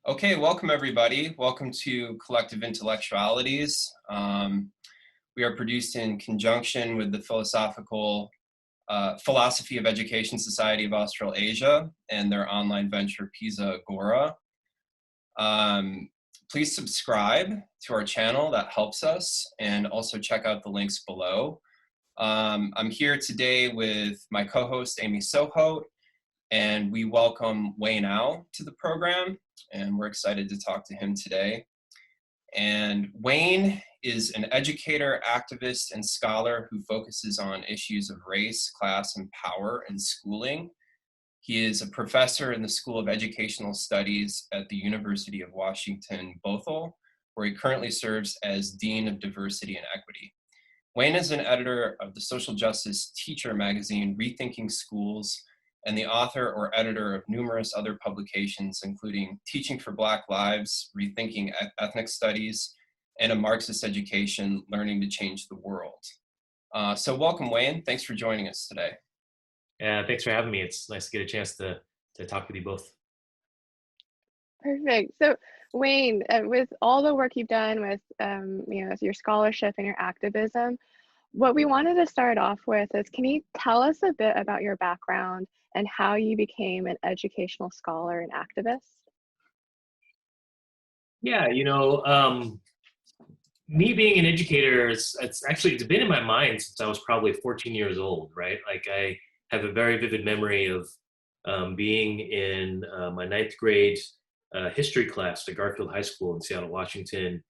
Okay, welcome everybody. Welcome to Collective Intellectualities. We are produced in conjunction with the Philosophy of Education Society of Australasia and their online venture Pisa Agora. Please subscribe to our channel, that helps us, and also check out the links below. I'm here today with my co-host Amy Soho, and we welcome Wayne Au to the program, and we're excited to talk to him today. And Wayne is an educator, activist, and scholar who focuses on issues of race, class, and power in schooling. He is a professor in the School of Educational Studies at the University of Washington, Bothell, where he currently serves as Dean of Diversity and Equity. Wayne is an editor of the social justice teacher magazine, Rethinking Schools, and the author or editor of numerous other publications, including Teaching for Black Lives, Rethinking Ethnic Studies, and A Marxist Education, Learning to Change the World. So welcome, Wayne. Thanks for joining us today. Yeah, thanks for having me. It's nice to get a chance to talk with you both. Perfect. So Wayne, with all the work you've done with your scholarship and your activism, what we wanted to start off with is, can you tell us a bit about your background and how you became an educational scholar and activist? Yeah, me being an educator, it's been in my mind since I was probably 14 years old, right? Like, I have a very vivid memory of being in my ninth grade history class at Garfield High School in Seattle, Washington,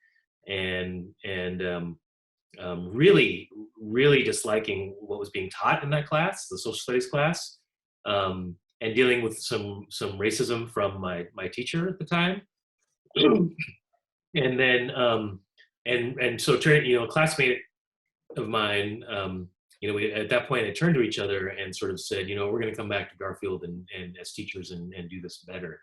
and really disliking what was being taught in that class, the social studies class, and dealing with some racism from my teacher at the time. And then so a classmate of mine, we, at that point, I turned to each other and sort of said, we're going to come back to Garfield and as teachers and do this better.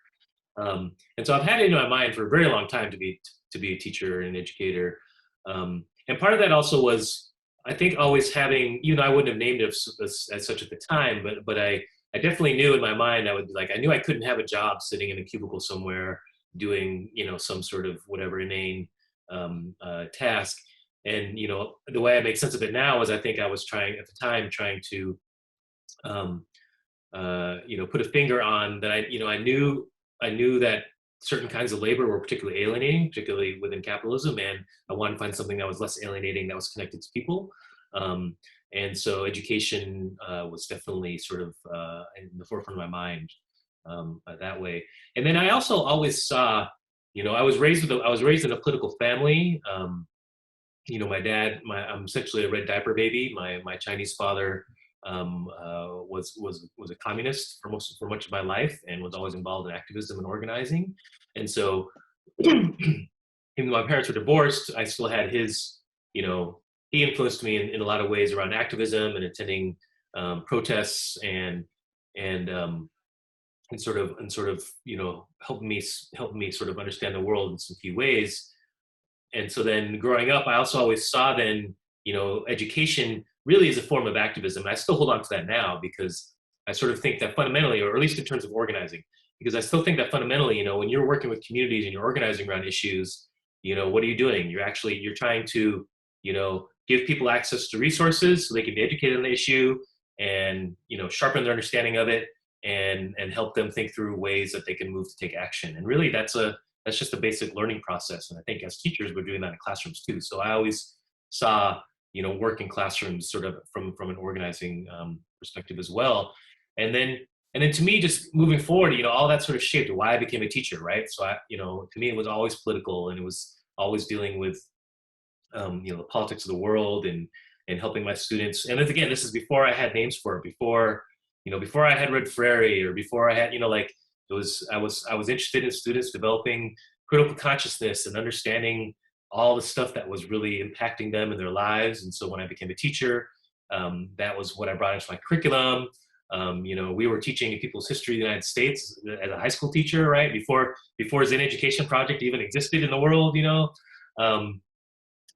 And so I've had it in my mind for a very long time to be a teacher and an educator. And part of that also was, I think, always having, even though I wouldn't have named it as such at the time, but I definitely knew in my mind, I knew I couldn't have a job sitting in a cubicle somewhere doing, some sort of whatever inane task. And, the way I make sense of it now is, I think I was trying to, put a finger on that. I knew that certain kinds of labor were particularly alienating, particularly within capitalism, and I wanted to find something that was less alienating, that was connected to people. And so education was definitely sort of in the forefront of my mind that way. And then I also always saw, I was raised in a political family. My dad, I'm essentially a red diaper baby. My Chinese father was a communist for much of my life, and was always involved in activism and organizing. And so, even though my parents were divorced, I still had his, he influenced me in a lot of ways around activism and attending protests and sort of helped me sort of understand the world in some key ways. And so then growing up, I also always saw then, education really is a form of activism. And I still hold on to that now, because I sort of think that fundamentally, or at least in terms of organizing, because I still think that fundamentally, when you're working with communities and you're organizing around issues, what are you doing? You're trying to, give people access to resources so they can be educated on the issue and, sharpen their understanding of it and help them think through ways that they can move to take action. And really that's just a basic learning process. And I think as teachers, we're doing that in classrooms too. So I always saw, work in classrooms sort of from an organizing perspective as well. And then to me, just moving forward, all that sort of shaped why I became a teacher, right? So to me, it was always political, and it was always dealing with, the politics of the world and helping my students. And again, this is before I had names for it, before I had read Freire, or before I had, I was interested in students developing critical consciousness and understanding all the stuff that was really impacting them in their lives. And so when I became a teacher, that was what I brought into my curriculum. We were teaching people's history of the United States as a high school teacher, right? Before Zen Education Project even existed in the world,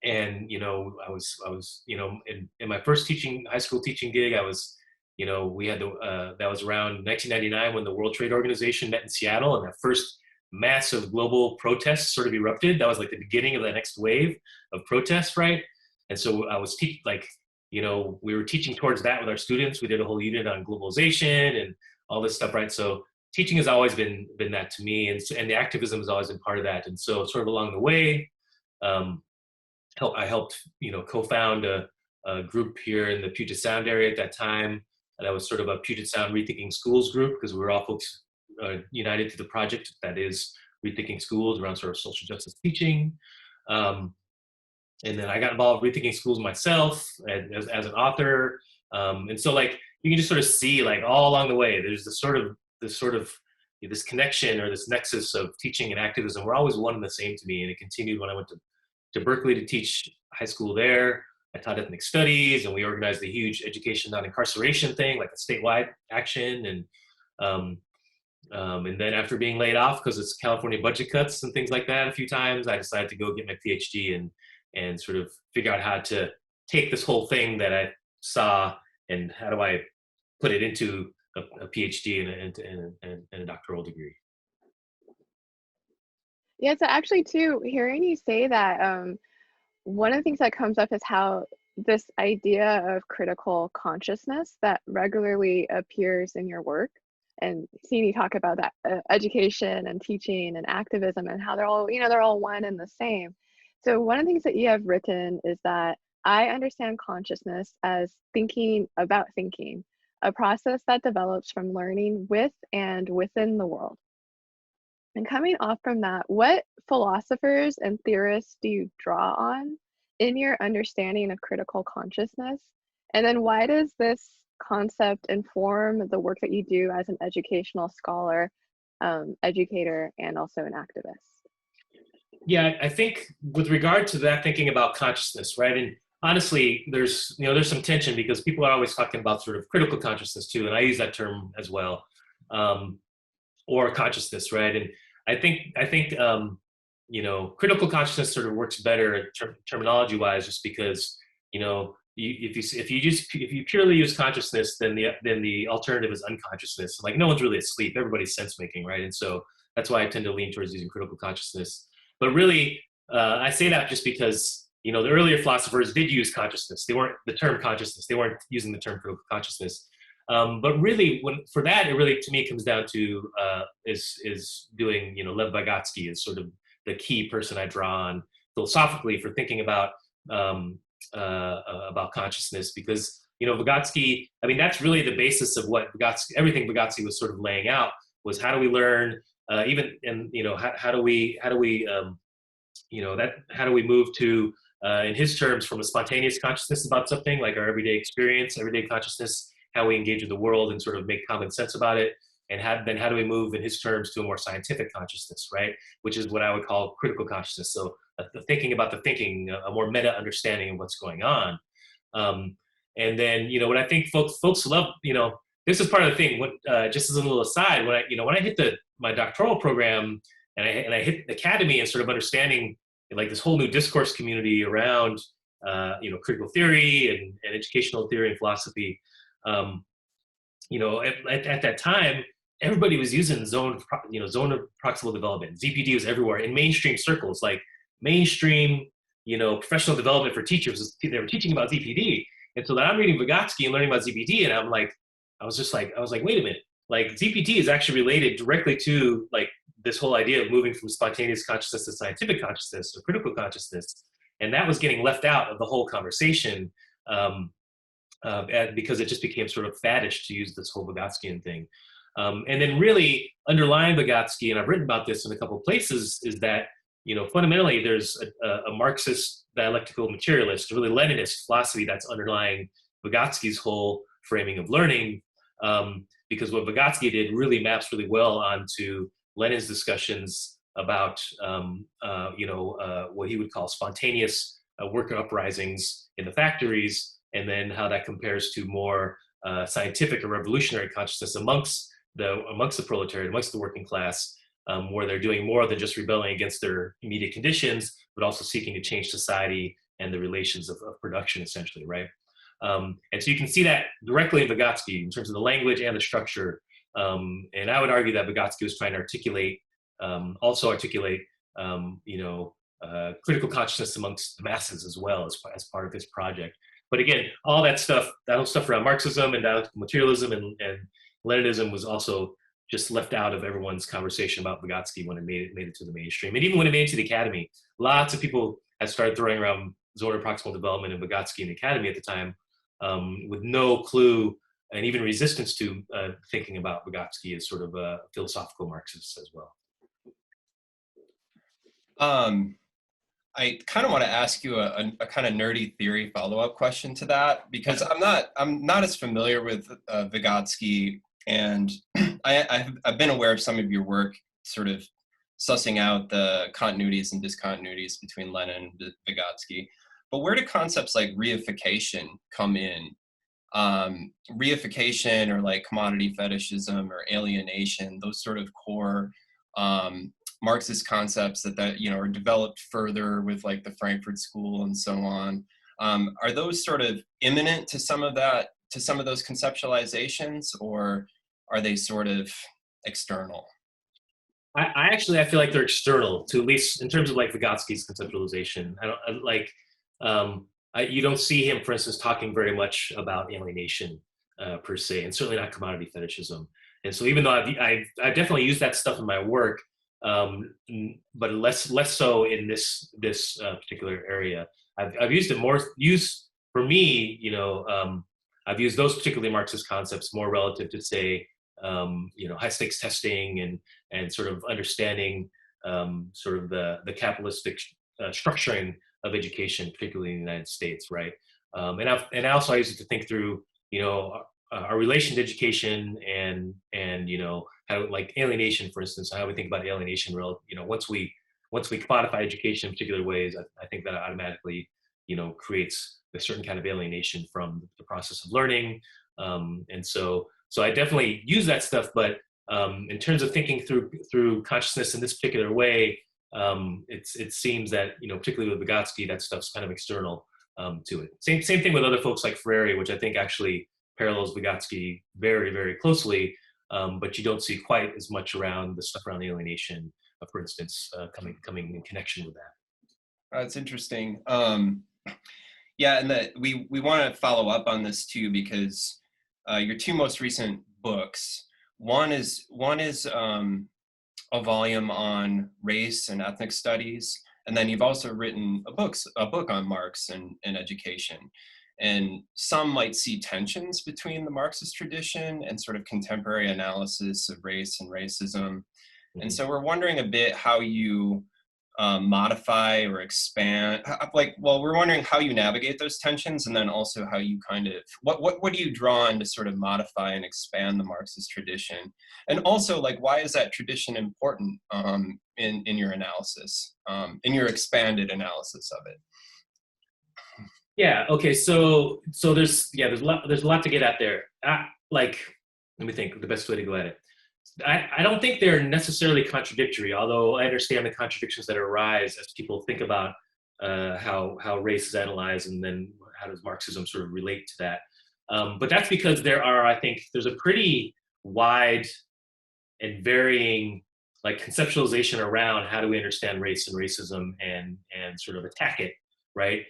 and, I was, in my first high school teaching gig, I was, we had that was around 1999 when the World Trade Organization met in Seattle, and that first massive global protests sort of erupted. That was like the beginning of the next wave of protests, right? And so I was we were teaching towards that with our students. We did a whole unit on globalization and all this stuff, right? So teaching has always been that to me, and the activism has always been part of that. And so sort of along the way, I helped co-found a group here in the Puget Sound area at that time. And that was sort of a Puget Sound Rethinking Schools group, because we were all folks united to the project that is rethinking schools around sort of social justice teaching. And then I got involved rethinking schools myself as an author. And so like, you can just sort of see like all along the way, there's this connection or this nexus of teaching and activism. We're always one and the same to me. And it continued when I went to Berkeley to teach high school there. I taught ethnic studies, and we organized the huge education non-incarceration thing, like a statewide action. And then after being laid off because it's California budget cuts and things like that a few times, I decided to go get my PhD and sort of figure out how to take this whole thing that I saw and how do I put it into a PhD and a doctoral degree. Yeah, so actually too, hearing you say that, one of the things that comes up is how this idea of critical consciousness that regularly appears in your work, and seeing you talk about that education and teaching and activism and how they're all one and the same. So one of the things that you have written is that I understand consciousness as thinking about thinking, a process that develops from learning with and within the world. And coming off from that, what philosophers and theorists do you draw on in your understanding of critical consciousness? And then why does this concept inform the work that you do as an educational scholar, educator, and also an activist? Yeah, I think with regard to that, thinking about consciousness, right? And honestly, there's some tension because people are always talking about sort of critical consciousness too, and I use that term as well, or consciousness, right? And I think critical consciousness sort of works better terminology-wise, just because if you purely use consciousness, then the alternative is unconsciousness. Like no one's really asleep; everybody's sense making, right? And so that's why I tend to lean towards using critical consciousness. But really, I say that just because, the earlier philosophers did use consciousness. They weren't the term consciousness. They weren't using the term critical consciousness. But really, for that, it really, to me, comes down to is doing, Lev Vygotsky is sort of the key person I draw on philosophically for thinking about consciousness, because, Vygotsky, I mean, that's really the basis of what everything Vygotsky was sort of laying out was how do we learn. How do we move to, in his terms, from a spontaneous consciousness about something like our everyday experience, everyday consciousness, how we engage with the world and sort of make common sense about it, and how do we move, in his terms, to a more scientific consciousness, right? Which is what I would call critical consciousness. So thinking about the thinking, a more meta understanding of what's going on. And then, what I think folks love, this is part of the thing. Just as a little aside, when I hit my doctoral program and I hit the academy and sort of understanding like this whole new discourse community around critical theory and educational theory and philosophy, at that time everybody was using zone of proximal development. ZPD was everywhere in mainstream circles, like mainstream professional development for teachers. They were teaching about ZPD, and so then I'm reading Vygotsky and learning about ZPD, and I was like, wait a minute. Like ZPT is actually related directly to like this whole idea of moving from spontaneous consciousness to scientific consciousness or critical consciousness. And that was getting left out of the whole conversation because it just became sort of faddish to use this whole Vygotskyan thing. And then really underlying Vygotsky, and I've written about this in a couple of places, is that, fundamentally there's a Marxist dialectical materialist, a really Leninist philosophy that's underlying Vygotsky's whole framing of learning. Because what Vygotsky did really maps really well onto Lenin's discussions about, what he would call spontaneous worker uprisings in the factories, and then how that compares to more scientific or revolutionary consciousness amongst the proletariat, amongst the working class, where they're doing more than just rebelling against their immediate conditions, but also seeking to change society and the relations of production, essentially, right? And so you can see that directly in Vygotsky in terms of the language and the structure. And I would argue that Vygotsky was trying to articulate also articulate, critical consciousness amongst the masses as well as part of his project. But again, all that stuff around Marxism and dialectical materialism and Leninism was also just left out of everyone's conversation about Vygotsky when it made it to the mainstream. And even when it made it to the academy, lots of people had started throwing around zone of proximal development and Vygotsky in the academy at the time, with no clue and even resistance to thinking about Vygotsky as sort of a philosophical Marxist as well. I kind of want to ask you a kind of nerdy theory follow-up question to that, because I'm not as familiar with Vygotsky, and I've been aware of some of your work, sort of sussing out the continuities and discontinuities between Lenin and Vygotsky. But where do concepts like reification come in? Reification, or like commodity fetishism or alienation, those sort of core Marxist concepts that are developed further with like the Frankfurt School and so on. Are those sort of imminent to some of those conceptualizations, or are they sort of external? I feel like they're external to, at least in terms of like Vygotsky's conceptualization. You don't see him, for instance, talking very much about alienation per se, and certainly not commodity fetishism. And so even though I've definitely used that stuff in my work, but less so in this particular area. I've used it more. For me, I've used those particularly Marxist concepts more relative to, say, high stakes testing and sort of understanding sort of the capitalistic structuring of education, particularly in the United States, right? And also I use it to think through, our relation to education and how, like alienation, for instance, how we think about alienation. Once we commodify education in particular ways, I think that automatically, creates a certain kind of alienation from the process of learning. And so I definitely use that stuff, but in terms of thinking through consciousness in this particular way, it seems that, particularly with Vygotsky, that stuff's kind of external to it. Same thing with other folks like Freire, which I think actually parallels Vygotsky very, very closely, but you don't see quite as much around the stuff around alienation, for instance, coming in connection with that. That's interesting. Yeah, and that we want to follow up on this too, because your two most recent books, one is a volume on race and ethnic studies, and then you've also written a book on Marx and education. And some might see tensions between the Marxist tradition and sort of contemporary analysis of race and racism. Mm-hmm. And so we're wondering a bit how you modify or expand, we're wondering how you navigate those tensions, and then also how you kind of, what do you draw on to sort of modify and expand the Marxist tradition? And also, like, why is that tradition important in your analysis, in your expanded analysis of it? Yeah. Okay. So there's a lot to get at there. Let me think the best way to go at it. I don't think they're necessarily contradictory, although I understand the contradictions that arise as people think about how race is analyzed, and then how does Marxism sort of relate to that. But that's because there's a pretty wide and varying conceptualization around how do we understand race and racism and sort of attack it. Right,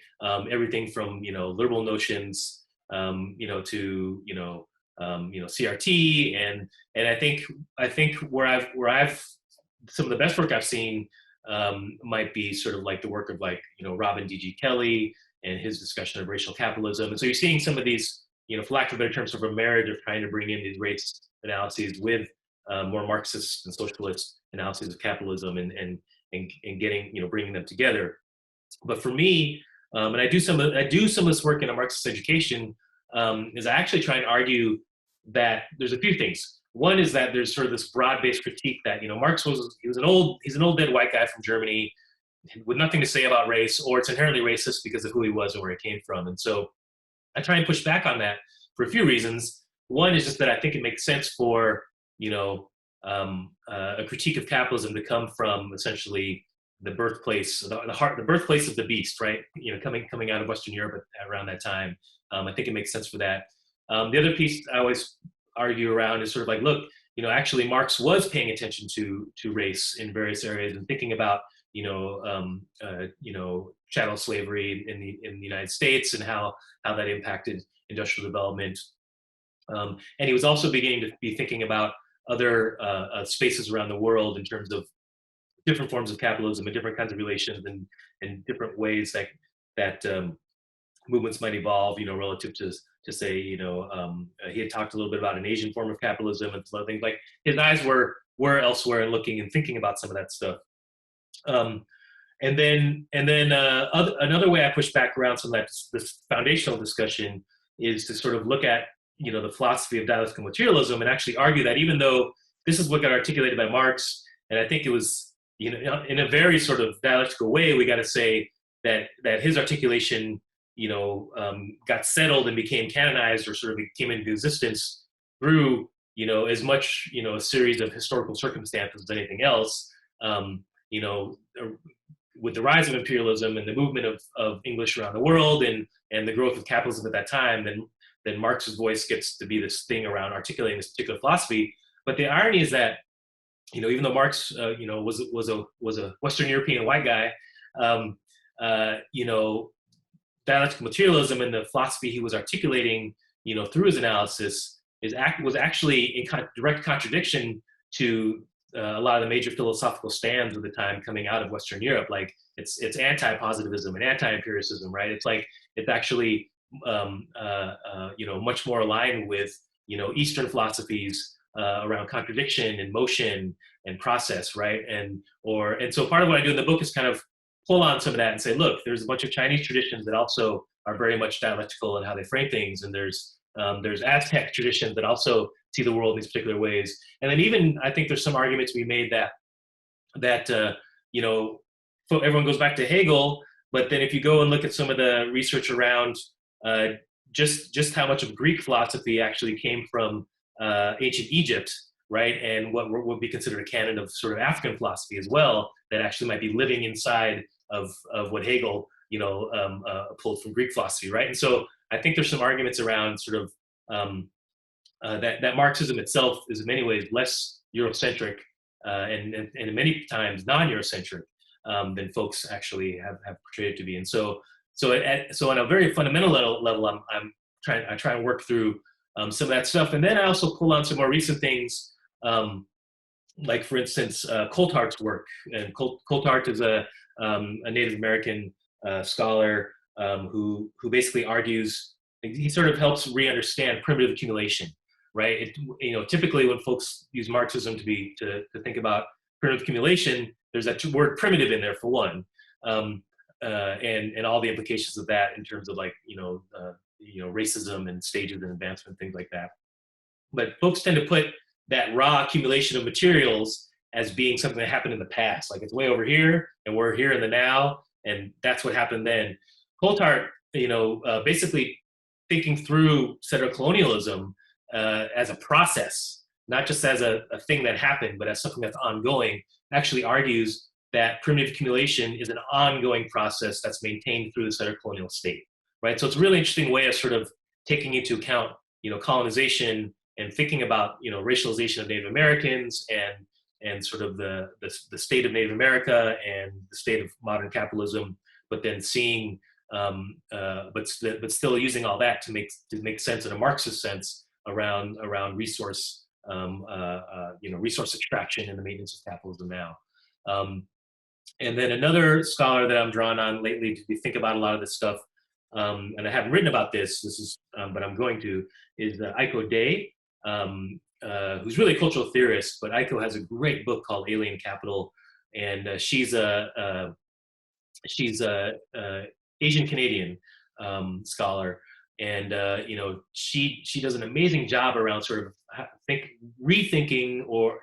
everything from liberal notions, to CRT, and I think where I've some of the best work I've seen might be sort of like the work of Robin D.G. Kelly and his discussion of racial capitalism. And so you're seeing some of these, for lack of a better term, sort of a marriage of trying to bring in these race analyses with more Marxist and socialist analyses of capitalism and getting bringing them together. But for me, and I do some of this work in a Marxist education, is I actually try and argue that there's a few things. One is that there's sort of this broad-based critique that Marx he's an old dead white guy from Germany with nothing to say about race, or it's inherently racist because of who he was and where he came from. And so I try and push back on that for a few reasons. One is just that I think it makes sense for a critique of capitalism to come from essentially the birthplace, the birthplace of the beast, right? Coming out of Western Europe around that time. I think it makes sense for that. The other piece I always argue around is sort of look, actually Marx was paying attention to race in various areas and thinking about, chattel slavery in the United States and how that impacted industrial development. And he was also beginning to be thinking about other spaces around the world in terms of different forms of capitalism and different kinds of relations and different ways that movements might evolve, relative to say, he had talked a little bit about an Asian form of capitalism and some other things. Like his eyes were elsewhere and looking and thinking about some of that stuff. And then another way I push back around some of this foundational discussion is to sort of look at, the philosophy of dialectical materialism and actually argue that even though this is what got articulated by Marx, and I think it was, in a very sort of dialectical way, we got to say that his articulation, got settled and became canonized or sort of came into existence through, as much, a series of historical circumstances as anything else. With the rise of imperialism and the movement of English around the world and the growth of capitalism at that time, then Marx's voice gets to be this thing around articulating this particular philosophy. But the irony is that, even though Marx, was a Western European white guy, dialectical materialism and the philosophy he was articulating, through his analysis was actually in direct contradiction to a lot of the major philosophical stands of the time coming out of Western Europe. Like it's anti-positivism and anti-empiricism, right? It's actually much more aligned with Eastern philosophies around contradiction and motion and process, right? And so part of what I do in the book is kind of pull on some of that and say, look, there's a bunch of Chinese traditions that also are very much dialectical in how they frame things, and there's Aztec traditions that also see the world in these particular ways. And then even I think there's some argument to be made that everyone goes back to Hegel, but then if you go and look at some of the research around just how much of Greek philosophy actually came from ancient Egypt, right, and what would be considered a canon of sort of African philosophy as well, that actually might be living inside of what Hegel pulled from Greek philosophy, right? And so I think there's some arguments around sort of that Marxism itself is in many ways less Eurocentric and many times non-Eurocentric than folks actually have portrayed it to be. And so on a very fundamental level, I try and work through some of that stuff, and then I also pull on some more recent things, like for instance Coulthart's work. And Coulthart is a Native American scholar who basically argues, he sort of helps re-understand primitive accumulation, right? Typically when folks use Marxism to think about primitive accumulation, there's that word primitive in there for one, and all the implications of that in terms of racism and stages and advancement, things like that. But folks tend to put that raw accumulation of materials as being something that happened in the past, like it's way over here and we're here in the now, and that's what happened then. Coulthart, basically thinking through settler colonialism as a process, not just as a thing that happened, but as something that's ongoing, actually argues that primitive accumulation is an ongoing process that's maintained through the settler colonial state, right? So it's a really interesting way of sort of taking into account, colonization and thinking about, racialization of Native Americans and sort of the state of Native America and the state of modern capitalism, but then seeing, but still using all that to make sense in a Marxist sense around resource, resource extraction and the maintenance of capitalism now. And then another scholar that I'm drawn on lately to think about a lot of this stuff, and I haven't written about this is, but I'm going to, is Aiko Day, who's really a cultural theorist, but Aiko has a great book called Alien Capital, and she's a Asian Canadian scholar, and she does an amazing job around sort of rethinking, or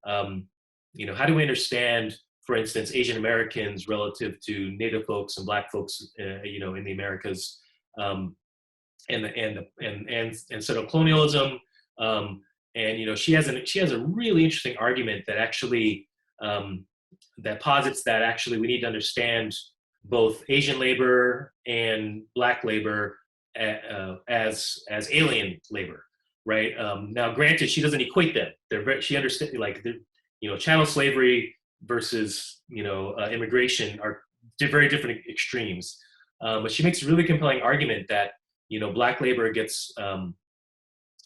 how do we understand, for instance, Asian Americans relative to Native folks and Black folks, in the Americas, and sort of colonialism, and she has a really interesting argument that actually that posits that actually we need to understand both Asian labor and Black labor as alien labor, right? Now, granted, she doesn't equate them. She understands, like, chattel slavery versus, immigration are very different extremes. But she makes a really compelling argument that, Black labor gets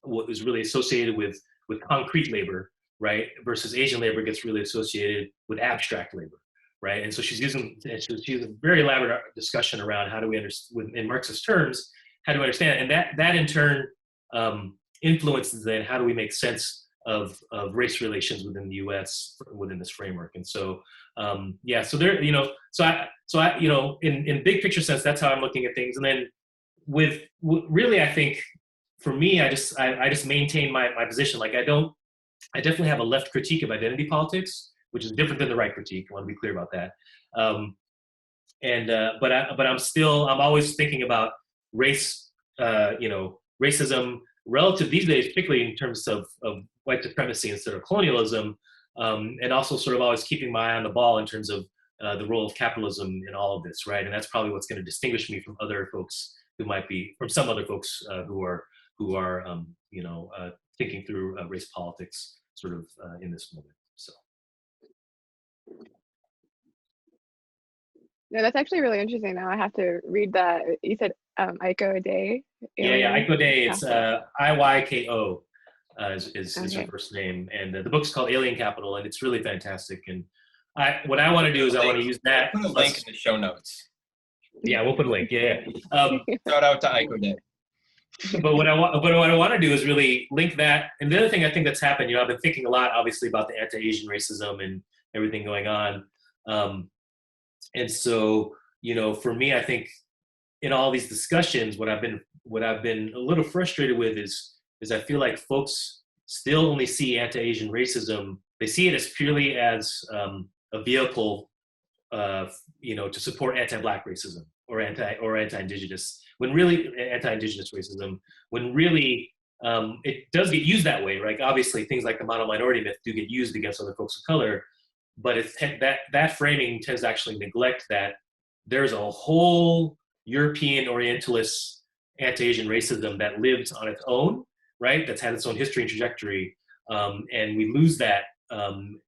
what is really associated with concrete labor, right? Versus Asian labor gets really associated with abstract labor, right? And so she's using a very elaborate discussion around how do we understand, in Marxist terms, how do we understand, and that in turn influences then how do we make sense of race relations within the U.S. within this framework. And so so there, so I in big picture sense, that's how I'm looking at things. And then with really, I think for me, I just maintain my position. Like, I definitely have a left critique of identity politics, which is different than the right critique. I want to be clear about that. But I'm always thinking about race, racism relative these days, particularly in terms of white supremacy instead of colonialism, and also sort of always keeping my eye on the ball in terms of the role of capitalism in all of this, right? And that's probably what's going to distinguish me from other folks some other folks who are thinking through race politics sort of in this moment. So. No, that's actually really interesting. Now I have to read that. You said Aiko Day? Yeah, Aiko Day. It's Iyko is her first name. And the book's called Alien Capital, and it's really fantastic. And what I want to do is I want to use that. Put a link in the show notes. Yeah, we'll put a link. Yeah. Shout out to Aiko Day. But what I want to do is really link that. And the other thing I think that's happened, I've been thinking a lot, obviously, about the anti-Asian racism and everything going on. And so, for me, I think in all these discussions, what I've been a little frustrated with is I feel like folks still only see anti-Asian racism. They see it as purely as a vehicle, to support anti-Black racism or anti-Indigenous, when really anti-Indigenous racism, when really it does get used that way, right? Obviously, things like the mono-minority myth do get used against other folks of color, but that framing tends to actually neglect that there's a whole European Orientalist anti-Asian racism that lives on its own, right? That's had its own history and trajectory, and we lose that. And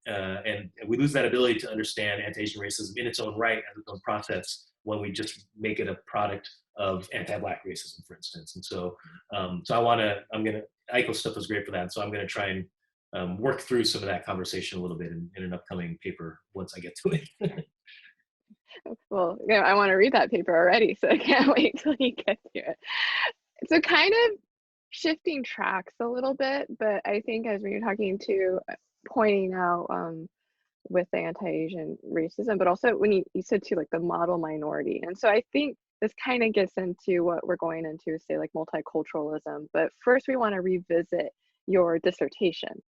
we lose that ability to understand anti-Asian racism in its own right as its own process when we just make it a product of anti-Black racism, for instance. And so, Aiko stuff was great for that. So I'm gonna try and work through some of that conversation a little bit in an upcoming paper once I get to it. Well, I want to read that paper already, so I can't wait till you get to it. So kind of shifting tracks a little bit, but I think as we were talking to pointing out with the anti-Asian racism, but also when you said too, like the model minority. And so I think this kind of gets into what we're going into, say like multiculturalism. But first we want to revisit your dissertation,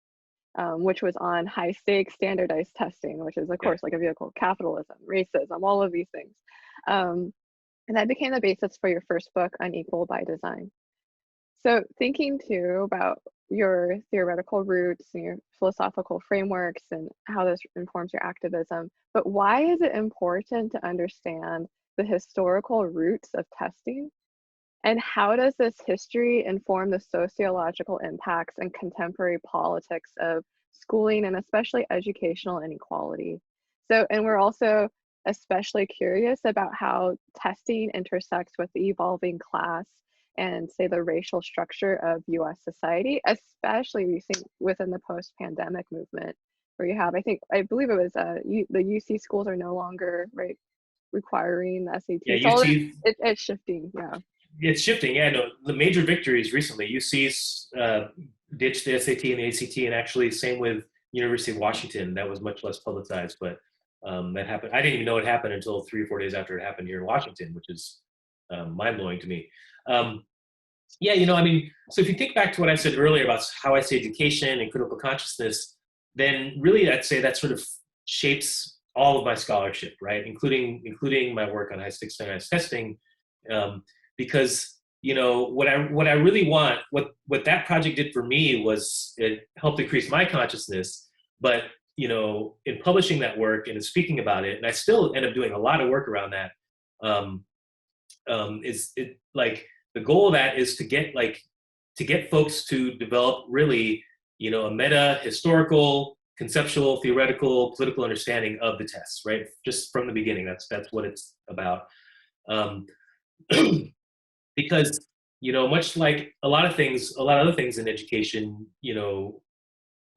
which was on high stakes standardized testing, which is of course like a vehicle of capitalism, racism, all of these things. And that became the basis for your first book, Unequal by Design. So thinking too about your theoretical roots and your philosophical frameworks and how this informs your activism, but why is it important to understand the historical roots of testing? And how does this history inform the sociological impacts and contemporary politics of schooling and especially educational inequality? So, and we're also especially curious about how testing intersects with the evolving class and say the racial structure of US society, especially we think within the post-pandemic movement, where you have, I believe it was the UC schools are no longer requiring the SAT. Yeah, UC, it's shifting, yeah. It's shifting, yeah. No, the major victories recently, UC's ditched the SAT and the ACT, and actually same with University of Washington. That was much less publicized, but that happened. I didn't even know it happened until 3 or 4 days after it happened here in Washington, which is mind-blowing to me. Yeah, so if you think back to what I said earlier about how I see education and critical consciousness, then really I'd say that sort of shapes all of my scholarship, right? Including my work on high-stakes standardized testing, because what I really want, what that project did for me was it helped increase my consciousness. But in publishing that work and in speaking about it, and I still end up doing a lot of work around that. Is it like the goal of that is to get to get folks to develop really, you know, a meta historical, conceptual, theoretical, political understanding of the tests, right? Just from the beginning, that's what it's about. Because, you know, much like a lot of other things in education, you know,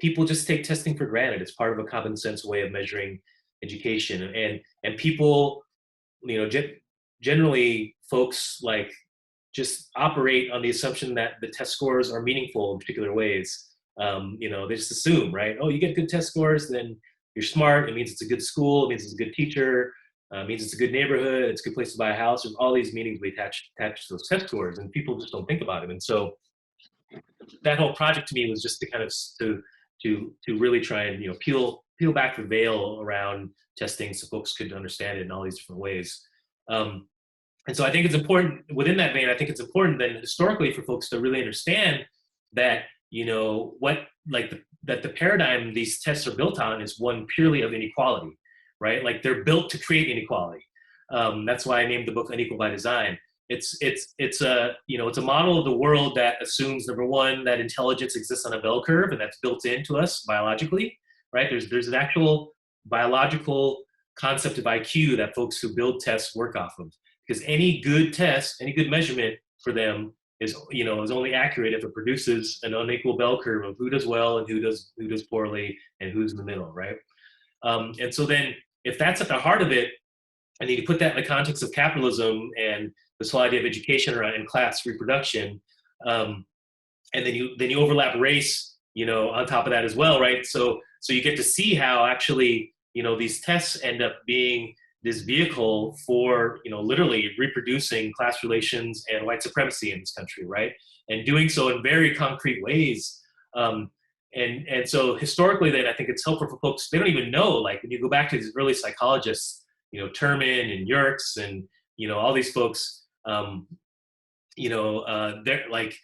people just take testing for granted. It's part of a common sense way of measuring education, and people, you know, generally folks like just operate on the assumption that the test scores are meaningful in particular ways. You know, they just assume, right? Oh, you get good test scores, then you're smart. It means it's a good school. It means it's a good teacher. It means it's a good neighborhood. It's a good place to buy a house. There's all these meanings we attach to those test scores, and people just don't think about it. And so that whole project to me was just to kind of to really try and, you know, peel back the veil around testing so folks could understand it in all these different ways. And so I think it's important within that vein. I think it's important then historically for folks to really understand that, you know, that the paradigm these tests are built on is one purely of inequality, right? Like they're built to create inequality. That's why I named the book Unequal by Design. It's a, you know, it's a model of the world that assumes, number one, that intelligence exists on a bell curve, and that's built into us biologically, right? There's an actual biological concept of IQ that folks who build tests work off of. Because any good test, any good measurement for them is, you know, is only accurate if it produces an unequal bell curve of who does well and who does poorly and who's in the middle, right? And so then, if that's at the heart of it, and you put that in the context of capitalism and this whole idea of education around and class reproduction, and then you overlap race, you know, on top of that as well, right? So you get to see how actually, you know, these tests end up being this vehicle for, you know, literally reproducing class relations and white supremacy in this country, right? And doing so in very concrete ways. And so historically, then I think it's helpful for folks. They don't even know, like when you go back to these early psychologists, you know, Terman and Yerkes and, you know, all these folks, you know, they're like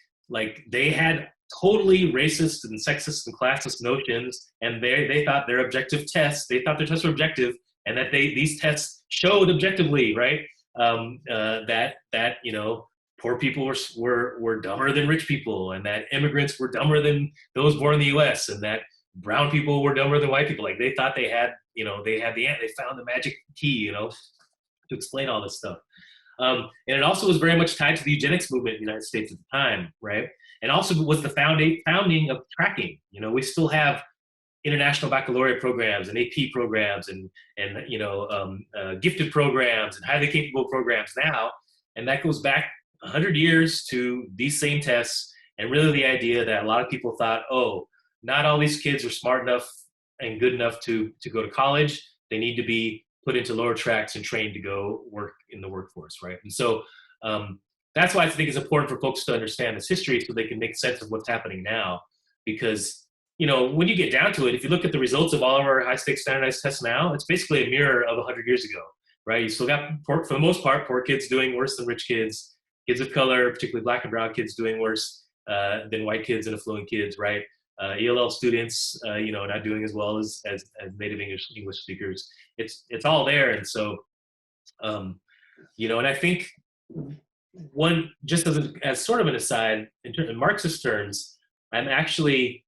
they had totally racist and sexist and classist notions, and they thought their objective tests, they thought their tests were objective, and that these tests showed objectively, right, that you know, poor people were dumber than rich people, and that immigrants were dumber than those born in the U.S., and that brown people were dumber than white people. Like they thought they had, you know, they found the magic key, you know, to explain all this stuff. And it also was very much tied to the eugenics movement in the United States at the time, right? And also was the founding of tracking. You know, we still have international baccalaureate programs and AP programs and you know, gifted programs and highly capable programs now. And that goes back 100 years to these same tests, and really the idea that a lot of people thought, oh, not all these kids are smart enough and good enough to go to college. They need to be put into lower tracks and trained to go work in the workforce, right? And so that's why I think it's important for folks to understand this history so they can make sense of what's happening now. Because, you know, when you get down to it, if you look at the results of all of our high-stakes standardized tests now, it's basically a mirror of 100 years ago, right? You still got, for the most part, poor kids doing worse than rich kids, kids of color, particularly black and brown kids, doing worse than white kids and affluent kids, right? ELL students, you know, not doing as well as native English speakers. It's all there, and so, you know, and I think one, just as sort of an aside, in Marxist terms, I'm actually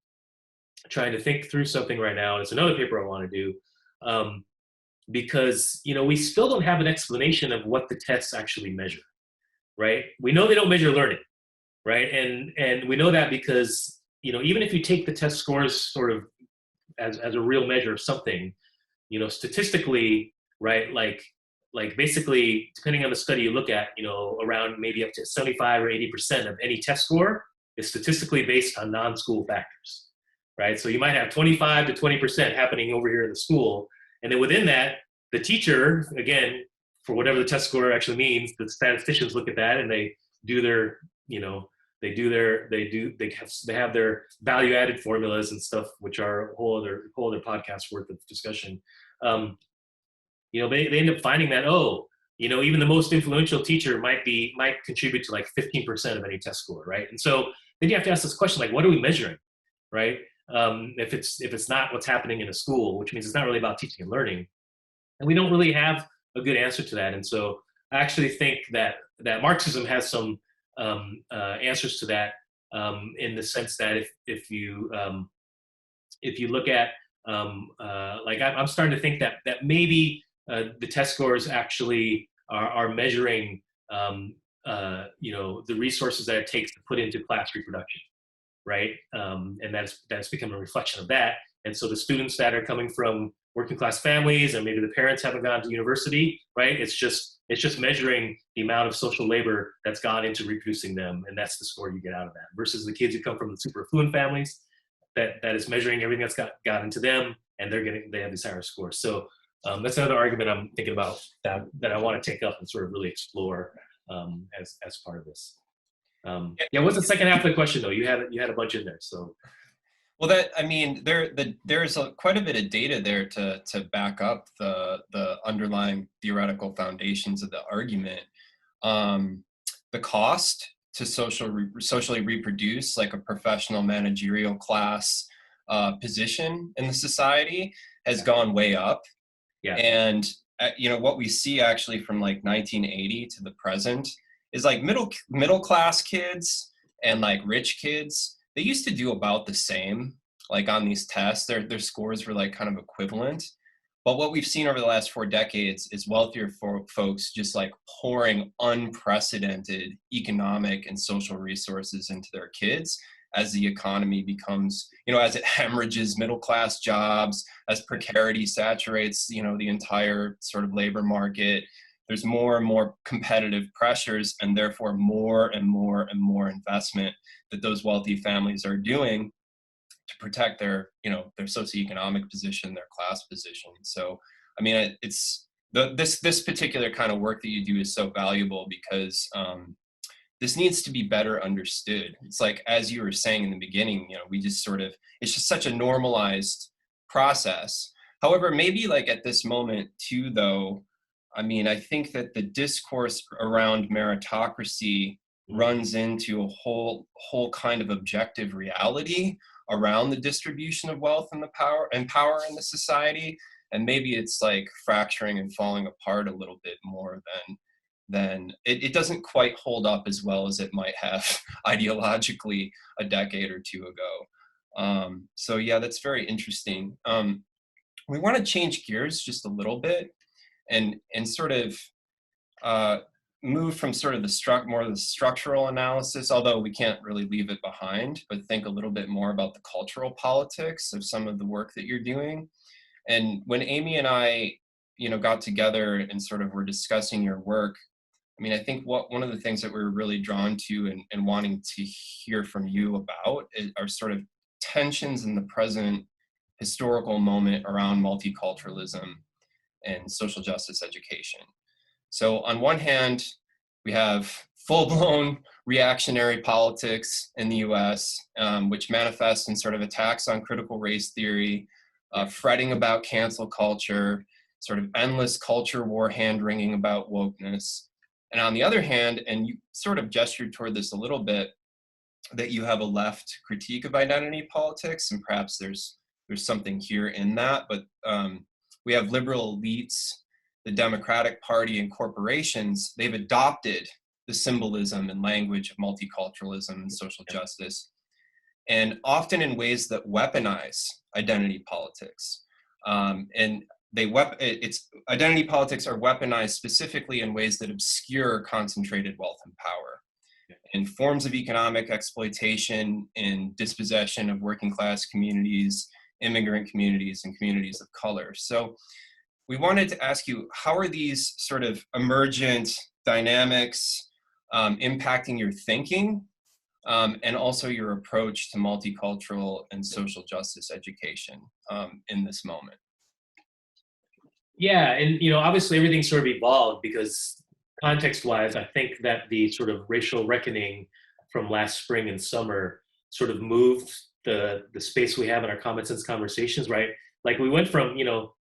trying to think through something right now, and it's another paper I want to do, because, you know, we still don't have an explanation of what the tests actually measure, right? We know they don't measure learning, right? And we know that because, you know, even if you take the test scores sort of as a real measure of something, you know, statistically, right, like basically, depending on the study you look at, you know, around maybe up to 75 or 80% of any test score is statistically based on non-school factors, right? So you might have 25 to 20% happening over here in the school, and then within that, the teacher, again, for whatever the test score actually means, the statisticians look at that and they do their, you know, they have their value added formulas and stuff, which are a whole other podcast worth of discussion. You know, they end up finding that, oh, you know, even the most influential teacher might contribute to like 15% of any test score, right? And so then you have to ask this question, like, what are we measuring, right? If it's not what's happening in a school, which means it's not really about teaching and learning, and we don't really have a good answer to that. And so I actually think that Marxism has some answers to that in the sense that if you look at like I'm starting to think that maybe the test scores actually are measuring the resources that it takes to put into class reproduction, right? And that's become a reflection of that. And so the students that are coming from working class families, and maybe the parents haven't gone to university, right? It's just measuring the amount of social labor that's gone into reproducing them, and that's the score you get out of that. Versus the kids who come from the super affluent families, that is measuring everything that's got into them, and they have these higher scores. So that's another argument I'm thinking about that I want to take up and sort of really explore as part of this. Yeah, what's the second half of the question though? You had a bunch in there, so. Well, there's quite a bit of data there to back up the underlying theoretical foundations of the argument. The cost to socially reproduce, like a professional managerial class position in the society, has gone way up. Yeah. And what we see actually from like 1980 to the present is like middle class kids and like rich kids, they used to do about the same, like on these tests. Their scores were like kind of equivalent. But what we've seen over the last 4 decades is wealthier folks just like pouring unprecedented economic and social resources into their kids as the economy becomes, as it hemorrhages middle class jobs, as precarity saturates, the entire sort of labor market. There's more and more competitive pressures, and therefore more and more and more investment that those wealthy families are doing to protect their socioeconomic position, their class position. So, I mean, it's this particular kind of work that you do is so valuable because this needs to be better understood. It's like, as you were saying in the beginning, we just it's just such a normalized process. However, maybe like at this moment too, though, I mean, I think that the discourse around meritocracy runs into a whole kind of objective reality around the distribution of wealth and power in the society. And maybe it's like fracturing and falling apart a little bit more than it doesn't quite hold up as well as it might have ideologically a decade or two ago. So yeah, that's very interesting. We want to change gears just a little bit and sort of move from sort of more of the structural analysis, although we can't really leave it behind, but think a little bit more about the cultural politics of some of the work that you're doing. And when Amy and I, got together and sort of were discussing your work, I mean, I think one of the things that we were really drawn to and wanting to hear from you about are sort of tensions in the present historical moment around multiculturalism and social justice education. So on one hand, we have full-blown reactionary politics in the US, which manifests in sort of attacks on critical race theory, fretting about cancel culture, sort of endless culture war hand-wringing about wokeness. And on the other hand, and you sort of gestured toward this a little bit, that you have a left critique of identity politics, and perhaps there's something here in that, but we have liberal elites, the Democratic Party, and corporations. They've adopted the symbolism and language of multiculturalism and social justice, and often in ways that weaponize identity politics. And identity politics are weaponized specifically in ways that obscure concentrated wealth and power, in forms of economic exploitation, in dispossession of working class communities, immigrant communities, and communities of color. So we wanted to ask you, how are these sort of emergent dynamics impacting your thinking and also your approach to multicultural and social justice education in this moment? Yeah, and obviously everything sort of evolved because context-wise, I think that the sort of racial reckoning from last spring and summer sort of moved the space we have in our common sense conversations, right? Like we went from,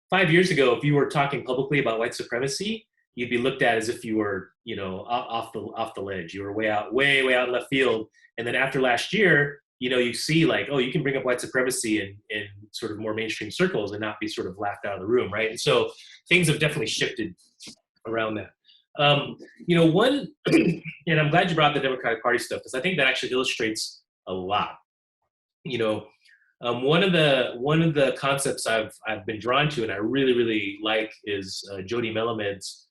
5 years ago, if you were talking publicly about white supremacy, you'd be looked at as if you were, off the ledge. You were way out in left field. And then after last year, you see like, oh, you can bring up white supremacy in sort of more mainstream circles and not be sort of laughed out of the room, right? And so things have definitely shifted around that. One, and I'm glad you brought the Democratic Party stuff, because I think that actually illustrates a lot. One of the concepts I've been drawn to and I really like is Jody Melamed's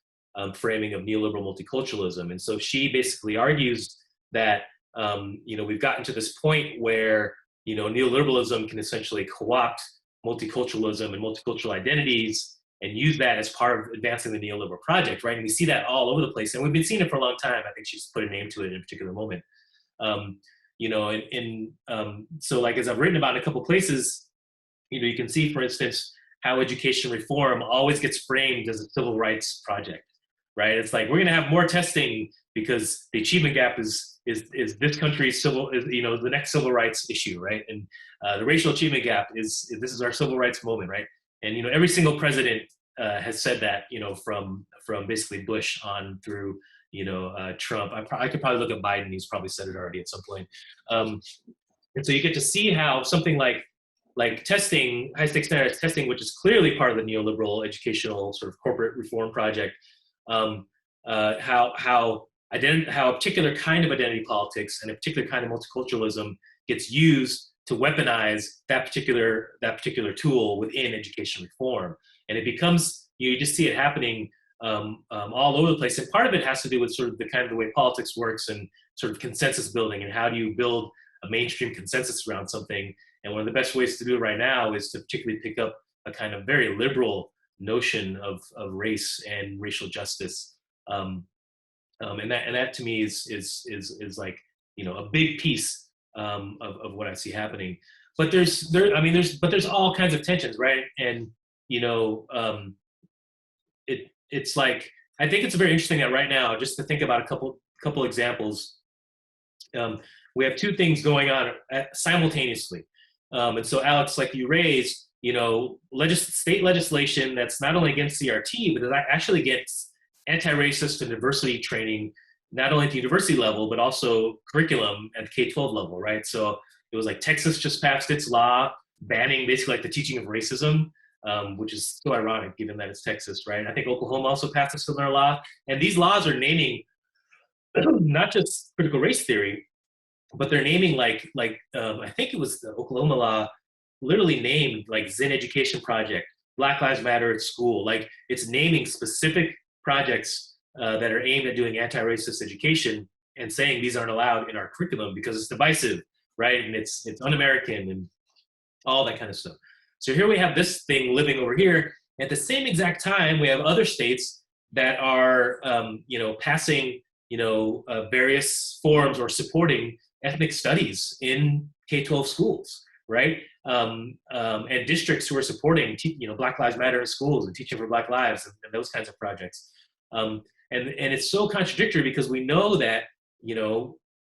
framing of neoliberal multiculturalism. And so she basically argues that we've gotten to this point where neoliberalism can essentially co-opt multiculturalism and multicultural identities and use that as part of advancing the neoliberal project, right? And we see that all over the place, and we've been seeing it for a long time. I think she's put a name to it in a particular moment. So like, as I've written about in a couple places, you can see, for instance, how education reform always gets framed as a civil rights project, right? It's like, we're gonna have more testing because the achievement gap is this country's the next civil rights issue, right? And the racial achievement gap this is our civil rights moment, right? And every single president has said that, from basically Bush on through Trump. I could probably look at Biden. He's probably said it already at some point. And so you get to see how something like testing, high stakes standardized testing, which is clearly part of the neoliberal educational sort of corporate reform project, how a particular kind of identity politics and a particular kind of multiculturalism gets used to weaponize that particular tool within education reform. And it becomes, you just see it happening all over the place. And part of it has to do with sort of the way politics works and sort of consensus building, and how do you build a mainstream consensus around something. And one of the best ways to do it right now is to particularly pick up a kind of very liberal notion of race and racial justice. And that to me is like, a big piece of what I see happening. But there's all kinds of tensions, right? And it's like, I think it's very interesting that right now, just to think about a couple examples, we have two things going on simultaneously. And so, Alex, like you raised, state legislation that's not only against CRT, but that actually gets anti-racist and diversity training, not only at the university level, but also curriculum at the K-12 level, right? So it was like Texas just passed its law banning basically like the teaching of racism, which is so ironic given that it's Texas, right? I think Oklahoma also passed a similar law. And these laws are naming not just critical race theory, but they're naming I think it was the Oklahoma law literally named like Zen Education Project, Black Lives Matter at school. Like, it's naming specific projects that are aimed at doing anti-racist education and saying these aren't allowed in our curriculum because it's divisive, right? And it's un-American and all that kind of stuff. So here we have this thing living over here. At the same exact time, we have other states that are, passing, various forms or supporting ethnic studies in K-12 schools, right? And districts who are supporting, Black Lives Matter in schools and Teaching for Black Lives and those kinds of projects. And it's so contradictory because we know that,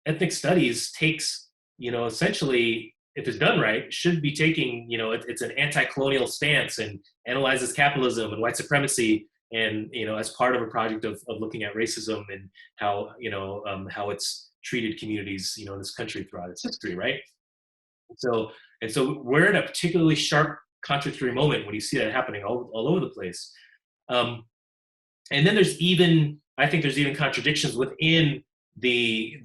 ethnic studies takes, essentially, if it's done right, should be taking, it's an anti-colonial stance and analyzes capitalism and white supremacy and, as part of a project of looking at racism and how it's treated communities, in this country throughout its history, right? So we're in a particularly sharp contradictory moment when you see that happening all over the place. And then I think there's even contradictions within the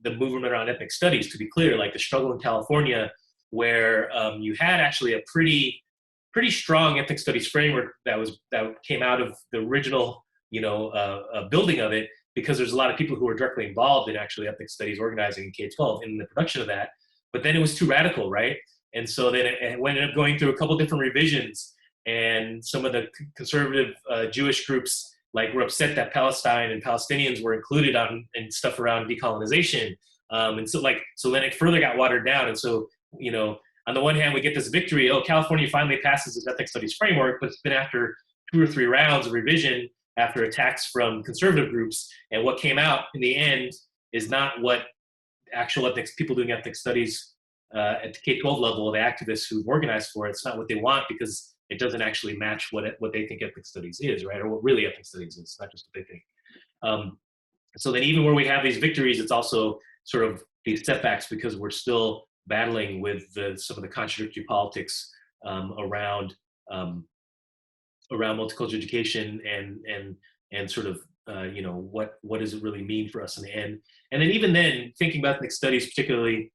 movement around ethnic studies, to be clear, like the struggle in California, where you had actually a pretty strong ethnic studies framework that came out of the original, building of it, because there's a lot of people who were directly involved in actually ethnic studies organizing in K-12 in the production of that. But then it was too radical, right? And so then it ended up going through a couple different revisions, and some of the conservative Jewish groups were upset that Palestine and Palestinians were included in stuff around decolonization. And so then it further got watered down. And so, on the one hand, we get this victory, California finally passes this ethnic studies framework, but it's been after 2 or 3 rounds of revision after attacks from conservative groups. And what came out in the end is not what actual people doing ethnic studies at the K-12 level, the activists who've organized for it, it's not what they want, because it doesn't actually match what they think ethnic studies is, right? Or what really ethnic studies is, not just what they think. So then even where we have these victories, it's also sort of these setbacks because we're still battling with some of the contradictory politics around multicultural education and sort of, what does it really mean for us in the end? And then even then, thinking about ethnic studies, particularly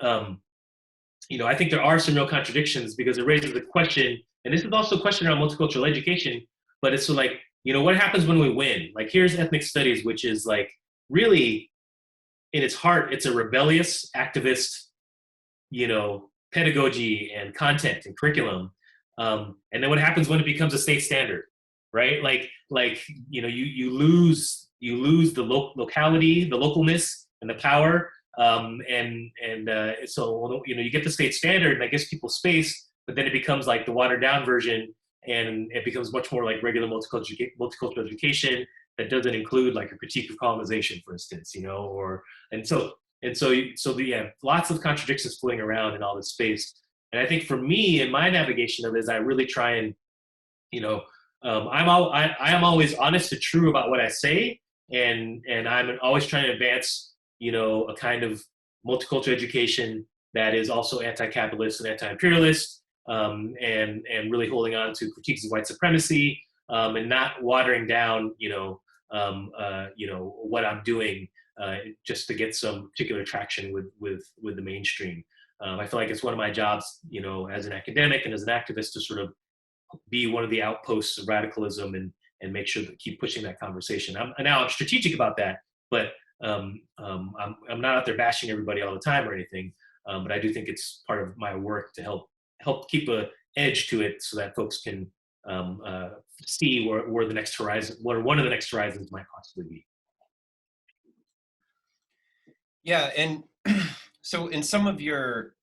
I think there are some real contradictions, because it raises the question, and this is also a question around multicultural education, but it's like, what happens when we win? Like, here's ethnic studies, which is like really, in its heart, it's a rebellious activist, pedagogy and content and curriculum. And then what happens when it becomes a state standard, right? You lose the locality, the localness, and the power. So you get the state standard, and that gives people space, but then it becomes like the watered down version, and it becomes much more like regular multicultural education that doesn't include like a critique of colonization, for instance, so lots of contradictions floating around in all this space. And I think for me, in my navigation of this, I really try and, I am always honest and true about what I say, and I'm always trying to advance, a kind of multicultural education that is also anti-capitalist and anti-imperialist, and really holding on to critiques of white supremacy, and not watering down, what I'm doing just to get some particular traction with the mainstream. I feel like it's one of my jobs, as an academic and as an activist, to sort of be one of the outposts of radicalism and make sure that keep pushing that conversation. I'm strategic about that, but I'm not out there bashing everybody all the time or anything. But I do think it's part of my work to help keep a edge to it, so that folks can see where the next horizon, where one of the next horizons might possibly be. Yeah, and so in some of your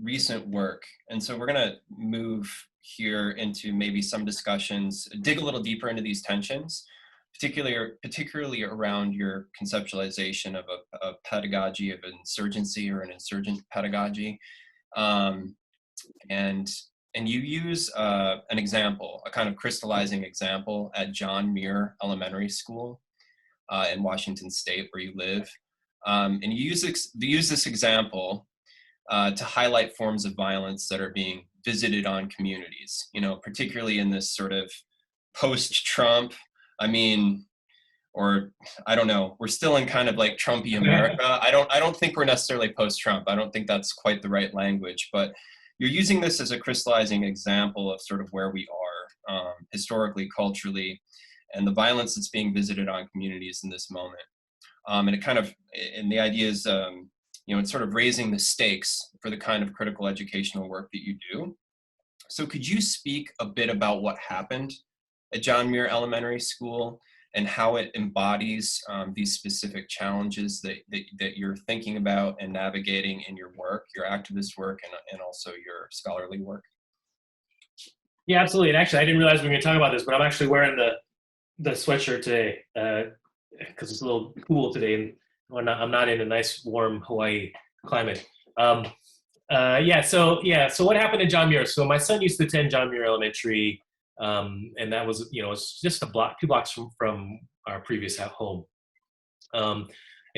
recent work, and so we're going to move here into maybe some discussions, dig a little deeper into these tensions, particularly around your conceptualization of a pedagogy of insurgency, or an insurgent pedagogy, and you use an example, a kind of crystallizing example at John Muir Elementary School in Washington State, where you live. And you use this example to highlight forms of violence that are being visited on communities, particularly in this sort of post-Trump, or I don't know, we're still in kind of like Trumpy America. I don't think we're necessarily post-Trump. I don't think that's quite the right language, but you're using this as a crystallizing example of sort of where we are historically, culturally, and the violence that's being visited on communities in this moment. And the idea is, it's sort of raising the stakes for the kind of critical educational work that you do. So could you speak a bit about what happened at John Muir Elementary School and how it embodies these specific challenges that you're thinking about and navigating in your work, your activist work, and also your scholarly work? Yeah, absolutely. And actually, I didn't realize we were going to talk about this, but I'm actually wearing the sweatshirt today because it's a little cool today, and I'm not in a nice, warm Hawaii climate. So what happened at John Muir? So my son used to attend John Muir Elementary, and that was, it's just 2 blocks from our previous home. And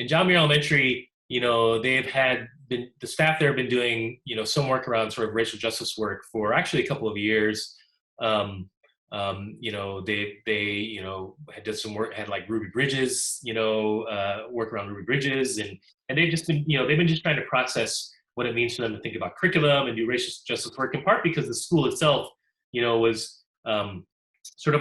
John Muir Elementary, the staff there have been doing, some work around sort of racial justice work for actually a couple of years. They had done some work, had like Ruby Bridges, work around Ruby Bridges, and they've just been, they've been just trying to process what it means for them to think about curriculum and do racial justice work, in part because the school itself, was sort of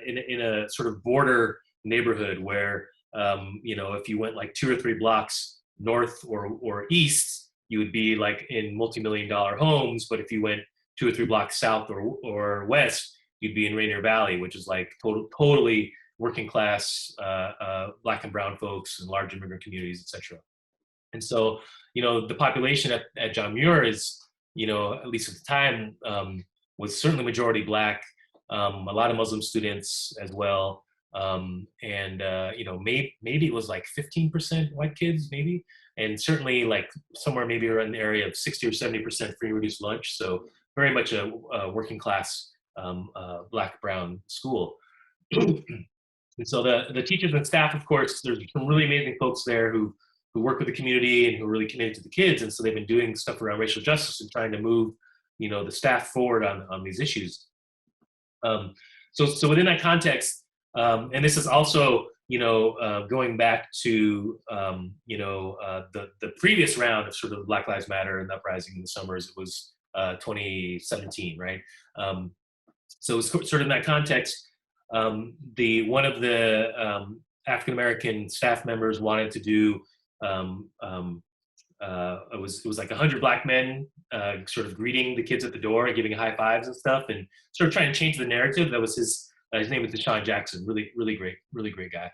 in a sort of border neighborhood where, if you went like 2 or 3 blocks north or east, you would be like in multi-million-dollar homes. But if you went 2 or 3 blocks south or west, you'd be in Rainier Valley, which is like totally working class, Black and brown folks and large immigrant communities, etc. And so, the population at John Muir is, at least at the time, was certainly majority Black, a lot of Muslim students as well. Maybe it was like 15% white kids, maybe. And certainly like somewhere maybe around the area of 60 or 70% free reduced lunch. So very much a working class Black, brown school. And so the teachers and staff, of course, there's some really amazing folks there who work with the community and who are really committed to the kids. And so they've been doing stuff around racial justice and trying to move, the staff forward on these issues. So within that context, and this is also, going back to, the previous round of sort of Black Lives Matter and the uprising in the summers, it was 2017, right? So it's sort of in that context, one of the African-American staff members wanted to do, it was like 100 Black men sort of greeting the kids at the door and giving high fives and stuff, and sort of trying to change the narrative. That was his name was Deshaun Jackson, really great guy.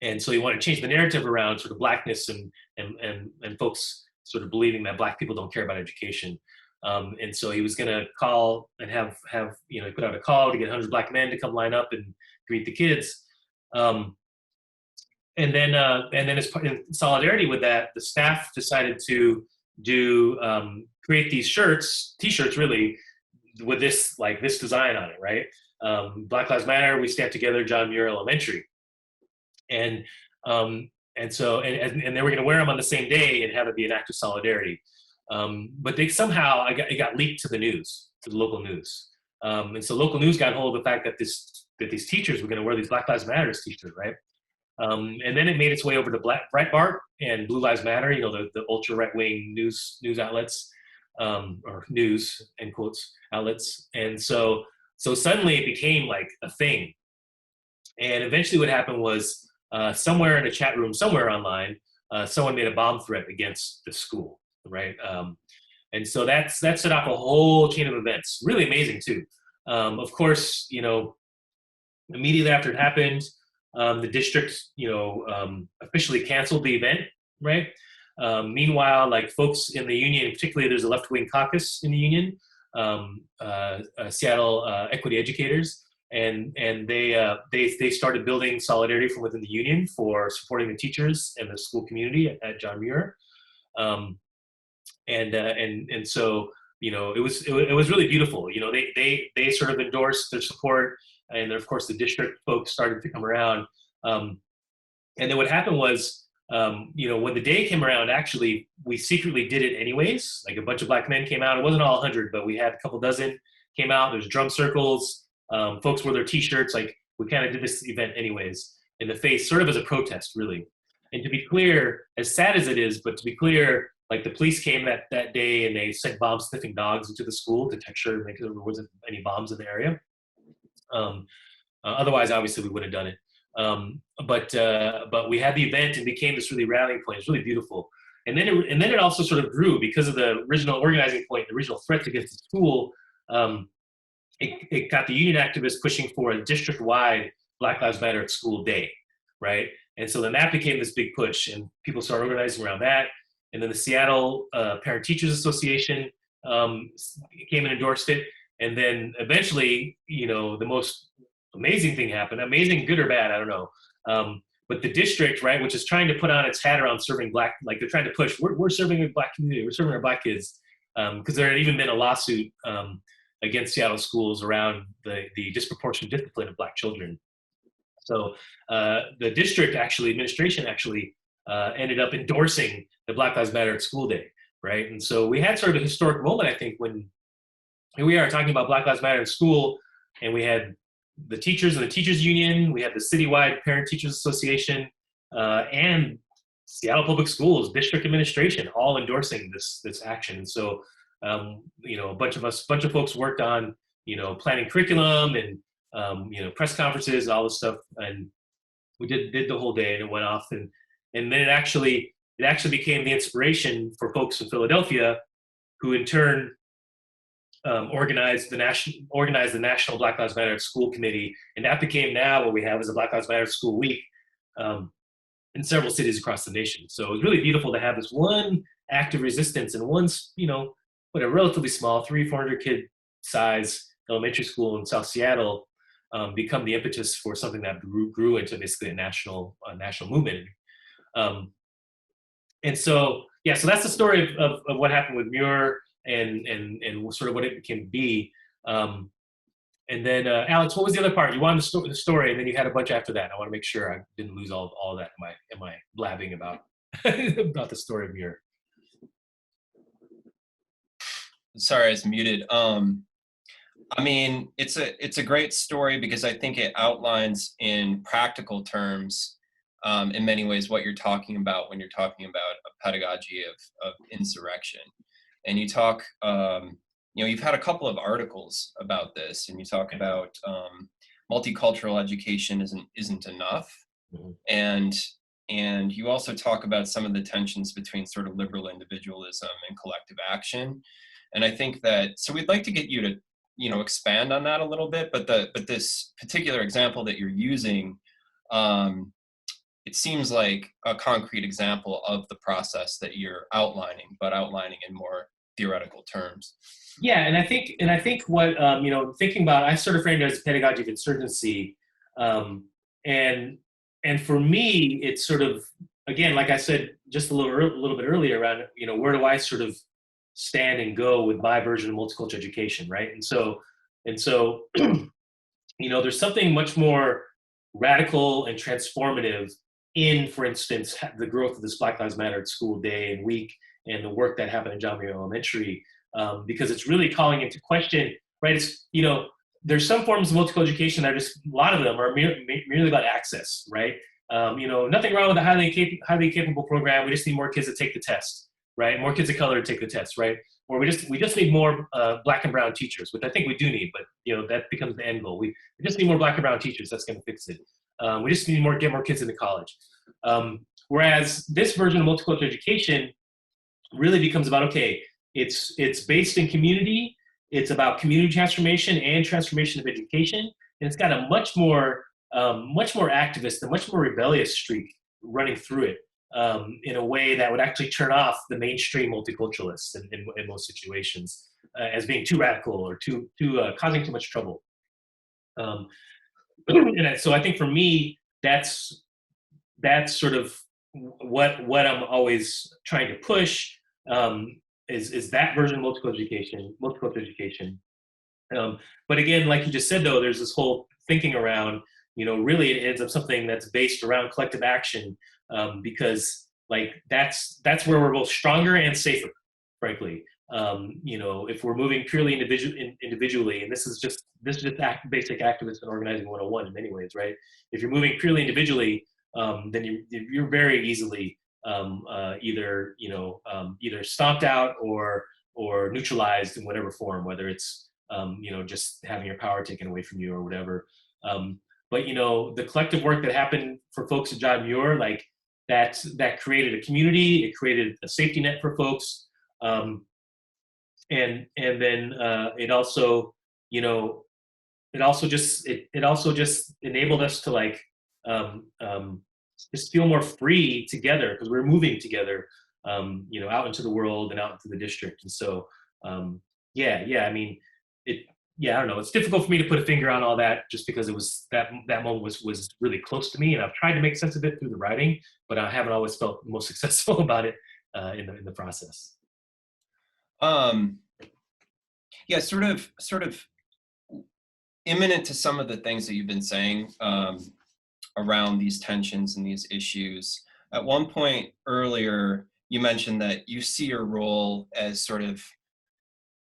And so he wanted to change the narrative around sort of Blackness and folks sort of believing that Black people don't care about education. And so he was going to call and have he put out a call to get 100 Black men to come line up and greet the kids. And then as part in solidarity with that, the staff decided to create these t-shirts really, with this design on it, right? Black Lives Matter, we stand together, John Muir Elementary. And so they were going to wear them on the same day and have it be an act of solidarity. But they somehow it got leaked to the news, to the local news. And so local news got hold of the fact that these teachers were going to wear these Black Lives Matter t-shirts, right? And then it made its way over to Breitbart and Blue Lives Matter, the ultra right-wing news outlets, or news, end quotes, outlets. And so suddenly it became like a thing. And eventually what happened was somewhere in a chat room, somewhere online, someone made a bomb threat against the school, right? And so that set off a whole chain of events, really amazing too. Of course, immediately after it happened, the district, officially canceled the event, right? Meanwhile, like folks in the union, particularly there's a left-wing caucus in the union, Seattle Equity Educators, and they started building solidarity from within the union for supporting the teachers and the school community at John Muir, and so it was really beautiful. They sort of endorsed their support. And then, of course, the district folks started to come around. And then what happened was, when the day came around, actually, we secretly did it anyways. Like a bunch of Black men came out. It wasn't all 100, but we had a couple dozen came out. There's drum circles. Folks wore their T-shirts. Like, we kind of did this event anyways in the face, sort of as a protest, really. And to be clear, as sad as it is, but to be clear, like the police came that day and they sent bomb-sniffing dogs into the school to make sure there wasn't any bombs in the area. Otherwise, obviously, we would have done it. But we had the event and became this really rallying point. It's really beautiful. And then it also sort of grew because of the original organizing point, the original threat against the school. It got the union activists pushing for a district-wide Black Lives Matter at School Day, right? And so then that became this big push, and people started organizing around that. And then the Seattle Parent Teachers Association came and endorsed it. And then eventually, the most amazing thing happened. Amazing, good or bad, I don't know. But the district, right, which is trying to put on its hat around serving Black, like they're trying to push, we're serving the Black community, we're serving our Black kids. Because there had even been a lawsuit against Seattle schools around the disproportionate discipline of Black children. So the district administration ended up endorsing the Black Lives Matter at School Day, right? And so we had sort of a historic moment, I think, when here we are talking about Black Lives Matter in school, and we had the teachers and the teachers union, we had the citywide Parent Teachers Association, and Seattle Public Schools district administration all endorsing this action. And so, a bunch of folks worked on, planning curriculum and press conferences, all this stuff, and we did the whole day, and it went off, and then it actually became the inspiration for folks in Philadelphia, who in turn organized the National Black Lives Matter at School Committee, and that became now what we have as a Black Lives Matter School Week in several cities across the nation. So it was really beautiful to have this one act of resistance in one, a relatively small 300-400 kid size elementary school in South Seattle become the impetus for something that grew into basically a national movement. And so so that's the story of what happened with Muir and sort of what it became to be. And then Alex, what was the other part? You wanted the story, and then you had a bunch after that. I want to make sure I didn't lose all that in my blabbing about about the story of Muir. Sorry, I was muted. I mean, it's a great story because I think it outlines in practical terms, in many ways, what you're talking about when you're talking about a pedagogy of insurrection. And you talk, you've had a couple of articles about this, and you talk about multicultural education isn't enough, and you also talk about some of the tensions between sort of liberal individualism and collective action. And I think that, so we'd like to get you to expand on that a little bit, but this particular example that you're using, it seems like a concrete example of the process that you're outlining, but outlining in more theoretical terms. Yeah, and I think what thinking about, I sort of framed it as pedagogy of insurgency, and for me, it's sort of, again, like I said just a little bit earlier, around where do I sort of stand and go with my version of multicultural education, right? And so there's something much more radical and transformative in, for instance, the growth of this Black Lives Matter School Day and Week and the work that happened in John Muir Elementary, because it's really calling into question, right? It's, there's some forms of multicultural education that are just, a lot of them are merely about access, right? Nothing wrong with a highly capable program. We just need more kids to take the test, right? More kids of color to take the test, right? Or we just need more Black and brown teachers, which I think we do need, but that becomes the end goal. We just need more Black and brown teachers. That's going to fix it. We just need get more kids into college. Whereas this version of multicultural education really becomes about, okay, it's based in community. It's about community transformation and transformation of education, and it's got a much more activist and much more rebellious streak running through it, in a way that would actually turn off the mainstream multiculturalists in most situations, as being too radical or too causing too much trouble. And so I think for me, that's sort of what I'm always trying to push, is that version of multicultural education. But again, like you just said, though, there's this whole thinking around, really it ends up something that's based around collective action, because that's where we're both stronger and safer, frankly. If we're moving purely individually, and this is just basic activist and organizing 101 in many ways, right? If you're moving purely individually, then you're very easily either stomped out or neutralized in whatever form, whether it's just having your power taken away from you or whatever. But the collective work that happened for folks at John Muir, that created a community, it created a safety net for folks, and then it also just enabled us to just feel more free together, because we're moving together, out into the world and out into the district. And so, I mean, I don't know. It's difficult for me to put a finger on all that, just because it was that moment was really close to me, and I've tried to make sense of it through the writing, but I haven't always felt most successful about it in the process. Sort of imminent to some of the things that you've been saying around these tensions and these issues. At one point earlier, you mentioned that you see your role as sort of,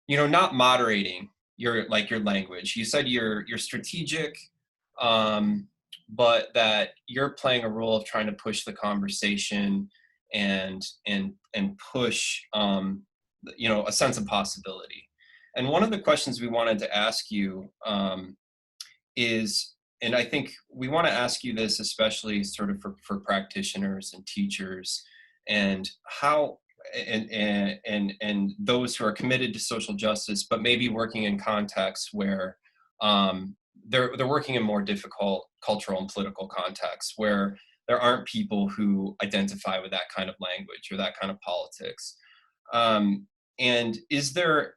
not moderating your language. You said you're strategic, but that you're playing a role of trying to push the conversation and push a sense of possibility. And one of the questions we wanted to ask you is, and I think we want to ask you this especially sort of for practitioners and teachers, and how and those who are committed to social justice, but maybe working in contexts where they're working in more difficult cultural and political contexts, where there aren't people who identify with that kind of language or that kind of politics. And is there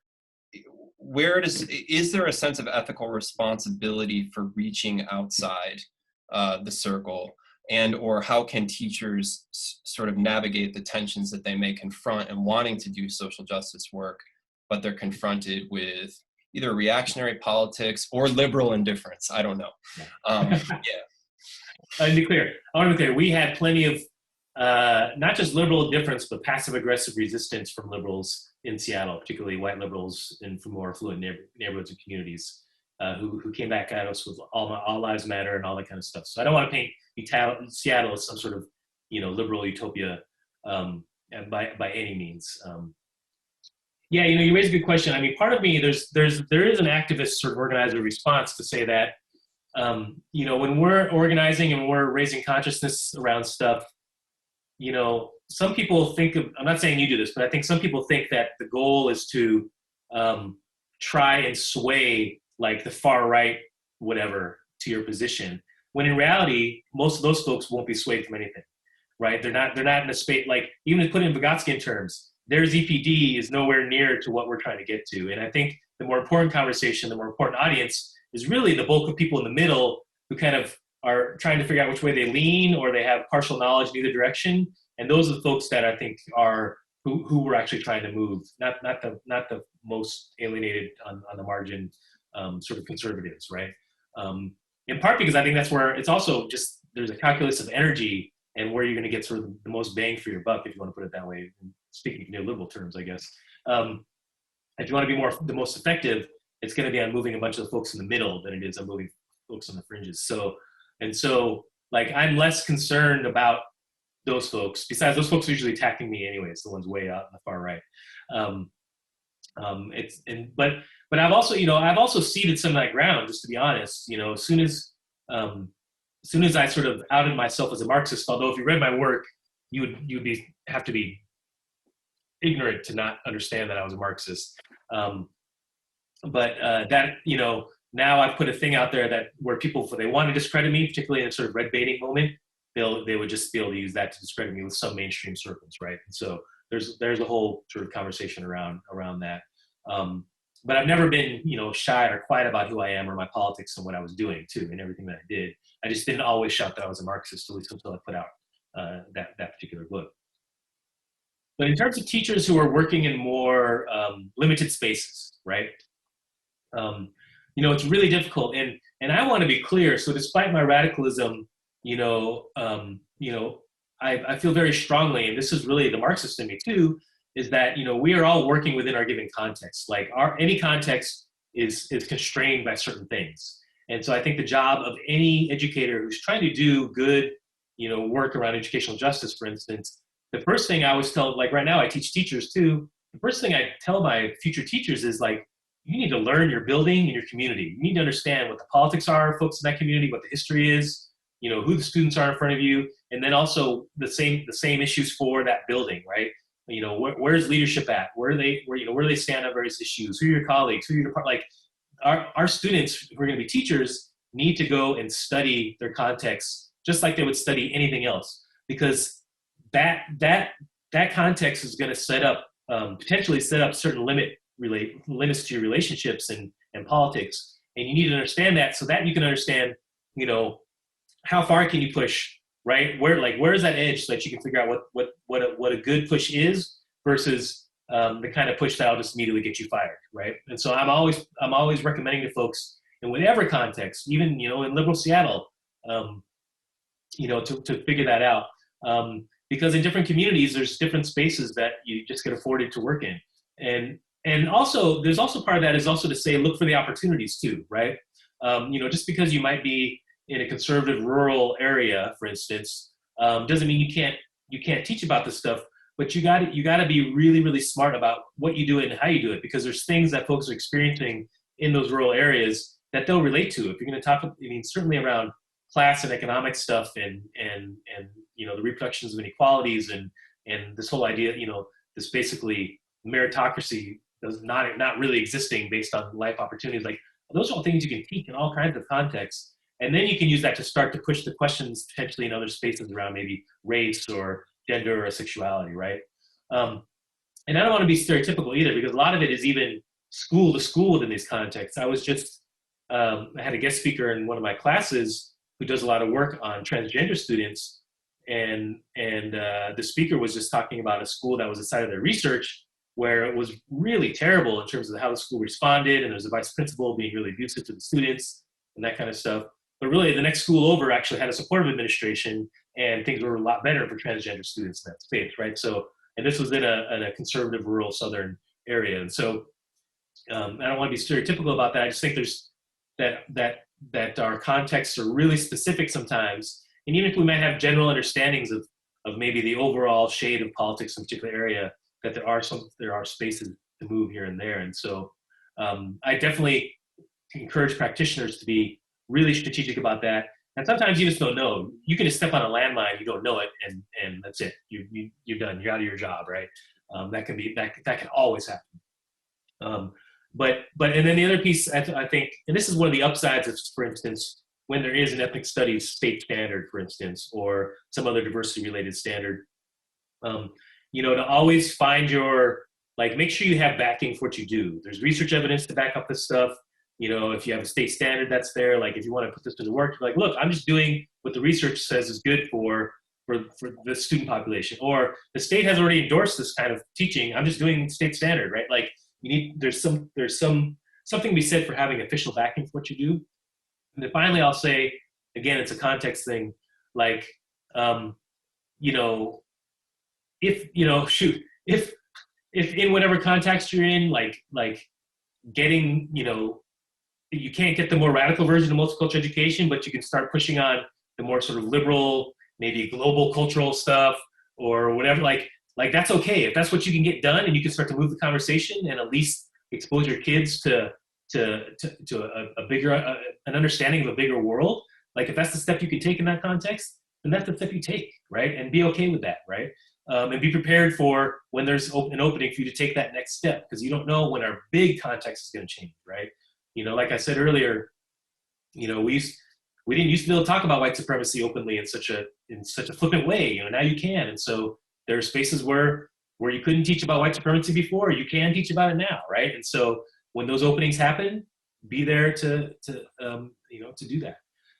a sense of ethical responsibility for reaching outside the circle, and or how can teachers sort of navigate the tensions that they may confront in wanting to do social justice work, but they're confronted with either reactionary politics or liberal indifference? I don't know. I want to be clear. We had plenty of not just liberal indifference, but passive aggressive resistance from liberals in Seattle, particularly white liberals and from more affluent neighborhoods and communities, who came back at us with all lives matter and all that kind of stuff. So I don't want to paint Seattle as some sort of, liberal utopia by any means. Yeah, you raise a good question. I mean, part of me, there is an activist sort of organizer response to say that, when we're organizing and we're raising consciousness around stuff, some people think of, I'm not saying you do this, but I think some people think that the goal is to try and sway like the far right, whatever, to your position. When in reality, most of those folks won't be swayed from anything, right? They're not in a space, like even to put it in Vygotskian terms, their ZPD is nowhere near to what we're trying to get to. And I think the more important conversation, the more important audience is really the bulk of people in the middle who kind of are trying to figure out which way they lean, or they have partial knowledge in either direction. And those are the folks that I think are who we're actually trying to move, not the most alienated on the margin sort of conservatives, right? In part because I think that's where it's also just, there's a calculus of energy and where you're going to get sort of the most bang for your buck, if you want to put it that way, speaking in neoliberal terms, I guess. If you want to be the most effective, it's going to be on moving a bunch of the folks in the middle than it is on moving folks on the fringes. So like, I'm less concerned about those folks. Besides, those folks are usually attacking me anyways, the ones way out on the far right. But I've also ceded some of that ground, just to be honest. As soon as I sort of outed myself as a Marxist, although if you read my work, you'd have to be ignorant to not understand that I was a Marxist. Now I've put a thing out there that where people, if they want to discredit me, particularly in a sort of red baiting moment, they would just be able to use that to discredit me with some mainstream circles, right? And so there's a whole sort of conversation around that. But I've never been, shy or quiet about who I am or my politics and what I was doing too, and everything that I did. I just didn't always shout that I was a Marxist, at least until I put out that particular book. But in terms of teachers who are working in more limited spaces, right? It's really difficult, and I want to be clear. So despite my radicalism, I feel very strongly, and this is really the Marxist in me too, is that we are all working within our given context. Like any context is constrained by certain things, and so I think the job of any educator who's trying to do good, work around educational justice, for instance, the first thing I always tell, like right now I teach teachers too. The first thing I tell my future teachers is like, you need to learn your building and your community. You need to understand what the politics are, folks in that community, what the history is, who the students are in front of you, and then also the same issues for that building, right? Where's leadership at? Where do they stand on various issues? Who are your colleagues? Who are your like our students who are going to be teachers need to go and study their context just like they would study anything else, because that context is going to potentially set up certain limits to your relationships and politics, and you need to understand that so that you can understand, how far can you push, right? Where's that edge so that you can figure out what a good push is versus the kind of push that'll just immediately get you fired, right? And so I'm always recommending to folks in whatever context, even in liberal Seattle, to figure that out, because in different communities there's different spaces that you just get afforded to work in, and also there's also part of that is also to say look for the opportunities too, right? Just because you might be in a conservative rural area, for instance, doesn't mean you can't teach about this stuff, but you got to be really, really smart about what you do and how you do it, because there's things that folks are experiencing in those rural areas that they'll relate to. If you're going to talk, certainly around class and economic stuff and the reproductions of inequalities and this whole idea, this basically meritocracy does not really existing based on life opportunities. Like those are all things you can teach in all kinds of contexts. And then you can use that to start to push the questions potentially in other spaces around maybe race or gender or sexuality, right? And I don't want to be stereotypical either, because a lot of it is even school to school within these contexts. I was just, I had a guest speaker in one of my classes who does a lot of work on transgender students. And the speaker was just talking about a school that was the site of their research where it was really terrible in terms of how the school responded, and there was a vice principal being really abusive to the students and that kind of stuff. But really, the next school over actually had a supportive administration and things were a lot better for transgender students in that space, right? So, and this was in a conservative rural Southern area. And so I don't want to be stereotypical about that. I just think there's that our contexts are really specific sometimes. And even if we might have general understandings of maybe the overall shade of politics in a particular area, that there are spaces to move here and there. And so I definitely encourage practitioners to be really strategic about that. And sometimes you just don't know. You can just step on a landmine, you don't know it, and that's it. You're done. You're out of your job, right? That can always happen. But and then the other piece, I think, and this is one of the upsides of, for instance, when there is an ethnic studies state standard, for instance, or some other diversity-related standard, to always find make sure you have backing for what you do. There's research evidence to back up this stuff. If you have a state standard that's there, like if you want to put this to the work, you're like, look, I'm just doing what the research says is good for the student population, or the state has already endorsed this kind of teaching. I'm just doing state standard, right? Like there's something to be said for having official backing for what you do. And then finally, I'll say, again, it's a context thing. Like, if in whatever context you're in, like getting, you can't get the more radical version of multicultural education, but you can start pushing on the more sort of liberal, maybe global cultural stuff or whatever. Like that's okay if that's what you can get done, and you can start to move the conversation and at least expose your kids to a bigger an understanding of a bigger world. Like if that's the step you can take in that context, then that's the step you take, right? And be okay with that, right? And be prepared for when there's an opening for you to take that next step, because you don't know when our big context is going to change, right? Like I said earlier, we didn't used to be able to talk about white supremacy openly in such a flippant way. Now you can, and so there are spaces where you couldn't teach about white supremacy before, you can teach about it now, right? And so when those openings happen, be there to do that.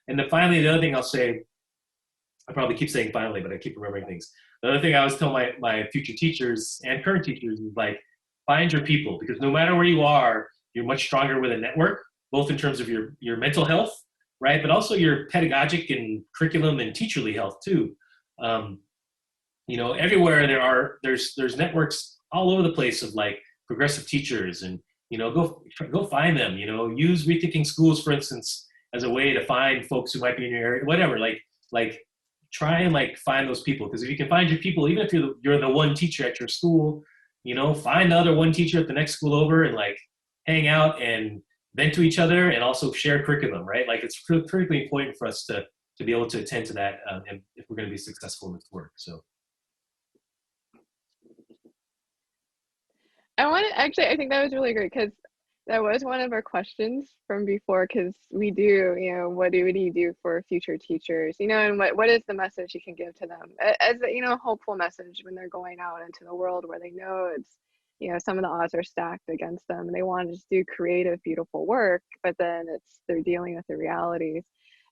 And then finally, the other thing I'll say, I probably keep saying finally, but I keep remembering things. The other thing I always tell my future teachers and current teachers is like, find your people, because no matter where you are, you're much stronger with a network, both in terms of your mental health, right? But also your pedagogic and curriculum and teacherly health too. Everywhere there's networks all over the place of like progressive teachers, and go find them. Use Rethinking Schools, for instance, as a way to find folks who might be in your area, whatever. Like try and find those people, because if you can find your people, even if you're the one teacher at your school, find the other one teacher at the next school over and hang out and vent to each other, and also share curriculum, right? It's critically important for us to be able to attend to that if we're going to be successful in this work. So. I think that was really great, because that was one of our questions from before, because we do, what do we do for future teachers, and what is the message you can give to them as a hopeful message when they're going out into the world where they know it's, some of the odds are stacked against them and they want to just do creative, beautiful work, but then they're dealing with the realities.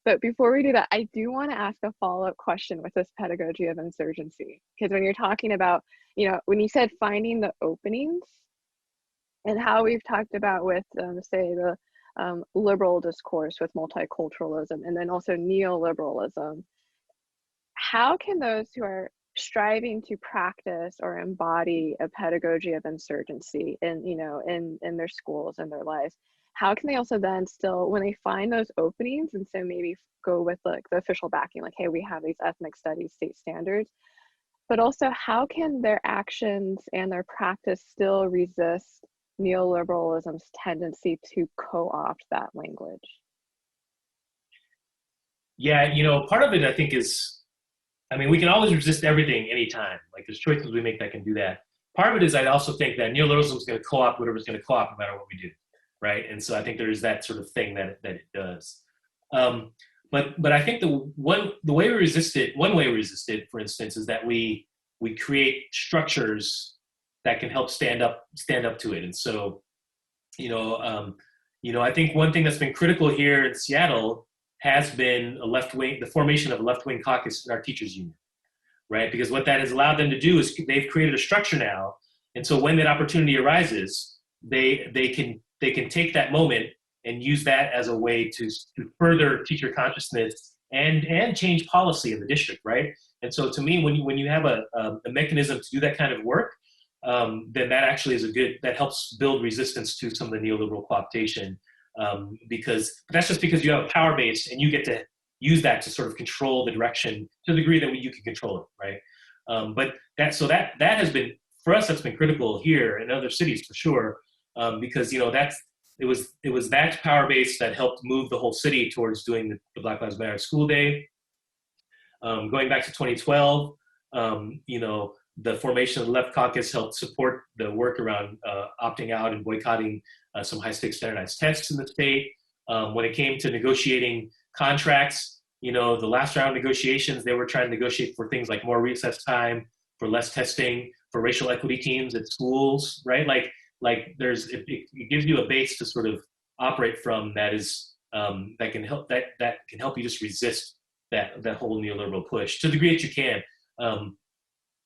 But before we do that, I do want to ask a follow-up question with this pedagogy of insurgency, because when you're talking about, when you said finding the openings, and how we've talked about with, say, the liberal discourse with multiculturalism, and then also neoliberalism, how can those who are striving to practice or embody a pedagogy of insurgency in their schools and their lives, how can they also then still, when they find those openings, and so maybe go with the official backing, hey, we have these ethnic studies state standards, but also how can their actions and their practice still resist neoliberalism's tendency to co-opt that language? Yeah, part of it I think is, we can always resist everything anytime. There's choices we make that can do that. Part of it is I also think that neoliberalism is going to co-opt whatever's going to co-opt no matter what we do, right? And so I think there's that sort of thing that it does. But I think one way we resist it, for instance, is that we create structures that can help stand up to it. And so, I think one thing that's been critical here in Seattle has been the formation of a left-wing caucus in our teachers union, right? Because what that has allowed them to do is they've created a structure now. And so when that opportunity arises, they can take that moment and use that as a way to further teacher consciousness and change policy in the district, right? And so to me, when you have a mechanism to do that kind of work, then that actually is that helps build resistance to some of the neoliberal co-optation, because that's just because you have a power base and you get to use that to sort of control the direction to the degree that you can control it, right? But that has been, for us, that's been critical here in other cities for sure, because it was that power base that helped move the whole city towards doing the Black Lives Matter School Day. Going back to 2012, the formation of the Left Caucus helped support the work around opting out and boycotting some high-stakes standardized tests in the state. When it came to negotiating contracts, the last round of negotiations, they were trying to negotiate for things like more recess time, for less testing, for racial equity teams at schools, right? Like it gives you a base to sort of operate from that is that can help you just resist that whole neoliberal push to the degree that you can.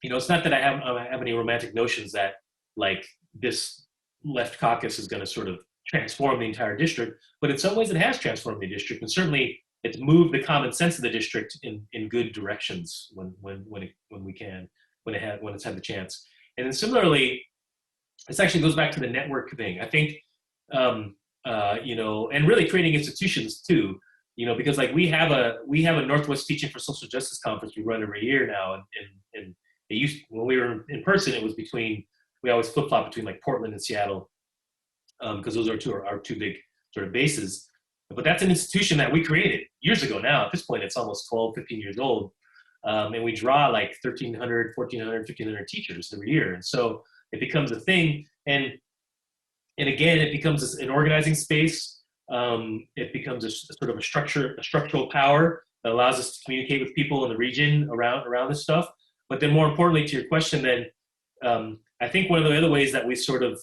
It's not that I have any romantic notions that like this Left Caucus is going to sort of transform the entire district, but in some ways it has transformed the district, and certainly it's moved the common sense of the district in good directions when it's had the chance. And then similarly, this actually goes back to the network thing. I think, and really creating institutions too, because like we have a Northwest Teaching for Social Justice conference we run every year now, and when we were in person, it was we always flip-flop between like Portland and Seattle, because those are our two big sort of bases. But that's an institution that we created years ago now. At this point, it's almost 12, 15 years old. And we draw like 1,300, 1,400, 1,500 teachers every year. And so it becomes a thing. And again, it becomes an organizing space. It becomes a sort of a structural power that allows us to communicate with people in the region around this stuff. But then more importantly, to your question, then I think one of the other ways that we sort of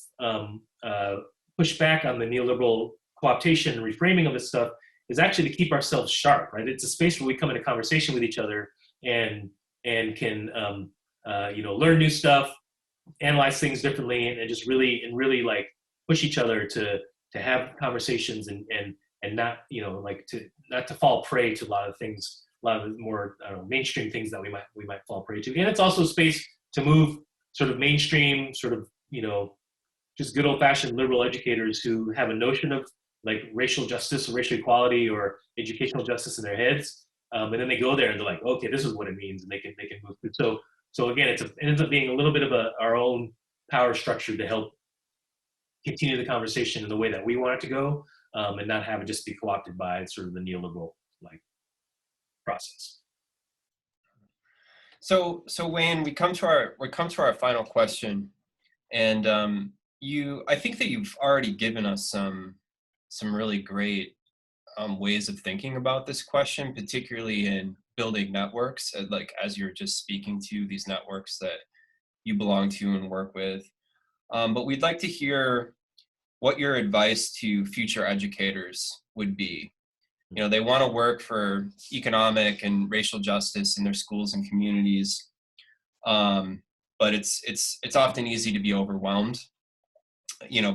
push back on the neoliberal co-optation and reframing of this stuff is actually to keep ourselves sharp, right? It's a space where we come into conversation with each other and can learn new stuff, analyze things differently, and just really like push each other to have conversations and not not to fall prey to a lot of things, a lot of the more mainstream things that we might fall prey to. And it's also a space to move sort of mainstream, sort of just good old-fashioned liberal educators who have a notion of like racial justice or racial equality or educational justice in their heads, and then they go there and they're like, okay, this is what it means, and they can move through. So again, it ends up being a little bit of our own power structure to help continue the conversation in the way that we want it to go, and not have it just be co-opted by sort of the neoliberal like process. So Wayne, we come to our final question, and I think that you've already given us some really great ways of thinking about this question, particularly in building networks, as you're just speaking to these networks that you belong to and work with. But we'd like to hear what your advice to future educators would be. They want to work for economic and racial justice in their schools and communities, but it's often easy to be overwhelmed,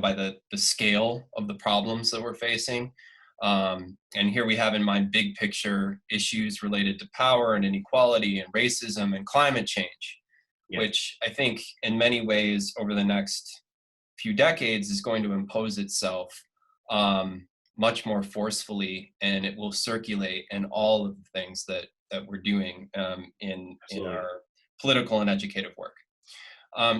by the scale of the problems that we're facing. And here we have in mind big picture issues related to power and inequality and racism and climate change, which I think in many ways over the next few decades is going to impose itself much more forcefully, and it will circulate in all of the things that we're doing in our political and educative work.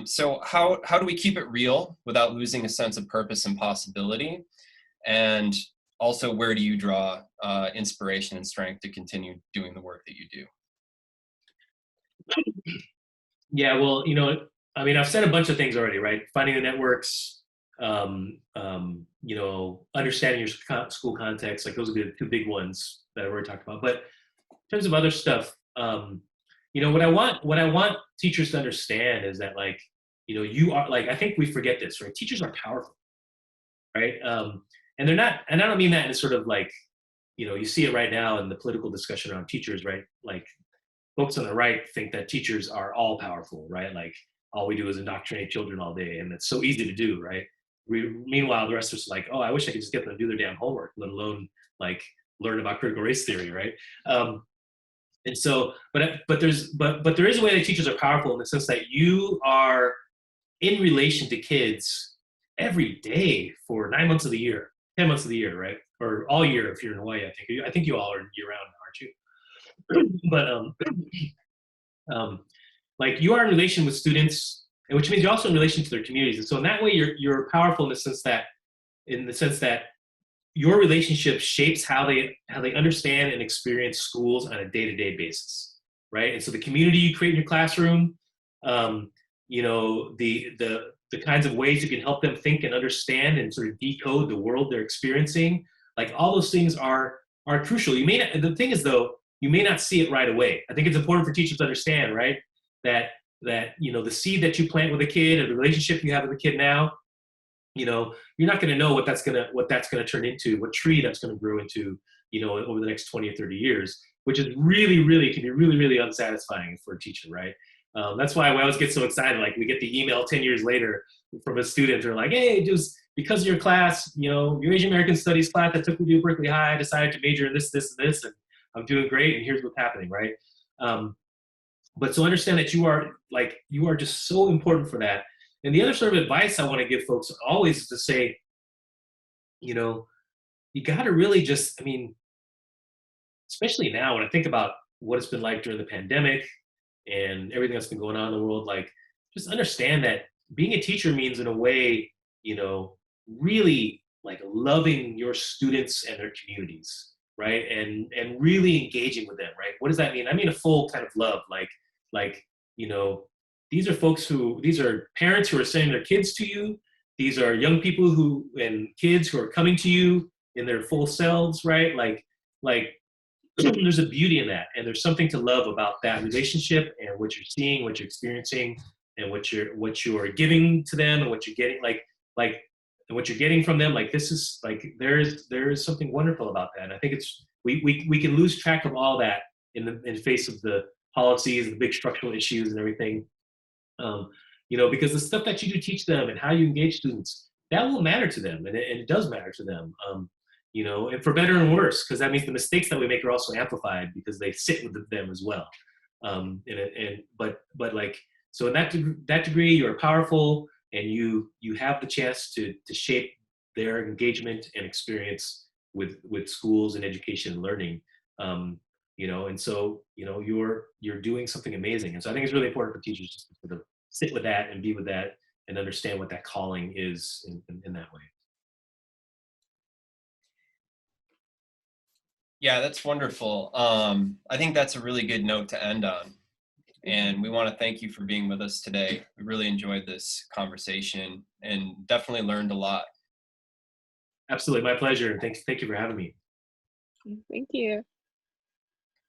So how do we keep it real without losing a sense of purpose and possibility? And also, where do you draw inspiration and strength to continue doing the work that you do? Yeah, well, I've said a bunch of things already, right? Finding the networks, understanding your school context, like those are the two big ones that I already talked about. But in terms of other stuff, what I want teachers to understand is that you are I think we forget this, right? Teachers are powerful, right? And they're not, and I don't mean that in sort of you see it right now in the political discussion around teachers, right? Like folks on the right think that teachers are all powerful, right? Like all we do is indoctrinate children all day, and it's so easy to do, right? Meanwhile, the rest of us are like, oh, I wish I could just get them to do their damn homework, let alone learn about critical race theory, right? And so, but there is a way that teachers are powerful in the sense that you are in relation to kids every day for 9 months of the year, 10 months of the year, right? Or all year if you're in Hawaii. I think you all are year round, aren't you? But like you are in relation with students, and which means you're also in relation to their communities. And so in that way, you're powerful in the sense that your relationship shapes how they understand and experience schools on a day-to-day basis, right? And so the community you create in your classroom, you know, the kinds of ways you can help them think and understand and sort of decode the world they're experiencing, like all those things are crucial. You may not, the thing is though, you may not see it right away. I think it's important for teachers to understand, right, that you know, the seed that you plant with a kid or the relationship you have with a kid now, you know, you're not going to know what that's going to turn into, what tree that's going to grow into, you know, over the next 20 or 30 years, which is can be really unsatisfying for a teacher, right? That's why I always get so excited. Like we get the email 10 years later from a student who are like, hey, just because of your class, you know, your Asian American Studies class that took me to Berkeley High, I decided to major in this, and I'm doing great, and here's what's happening, right? But so understand that you are just so important for that. And the other sort of advice I want to give folks always is to say, you know, you got to really just, I mean, especially now when I think about what it's been like during the pandemic and everything that's been going on in the world, like just understand that being a teacher means in a way, you know, really like loving your students and their communities, right? And really engaging with them, right? What does that mean? I mean a full kind of love, like, you know, these are parents who are sending their kids to you. These are young people and kids who are coming to you in their full selves, right? Like there's a beauty in that, and there's something to love about that relationship and what you're seeing, what you're experiencing, and what you're giving to them, and what you're getting, and what you're getting from them. Like this is like there is something wonderful about that. And I think it's we can lose track of all that in the face of the policies and the big structural issues and everything. You know, because the stuff that you do teach them and how you engage students, that will matter to them, and it does matter to them. You know, and for better and worse, because that means the mistakes that we make are also amplified because they sit with them as well. But like, so in that degree, you're powerful, and you have the chance to shape their engagement and experience with schools and education and learning. You know, and so, you know, you're doing something amazing. And so I think it's really important for teachers just to sort of sit with that and be with that and understand what that calling is in that way. Yeah, that's wonderful. I think that's a really good note to end on. And we want to thank you for being with us today. We really enjoyed this conversation and definitely learned a lot. Absolutely, my pleasure. Thank you for having me. Thank you.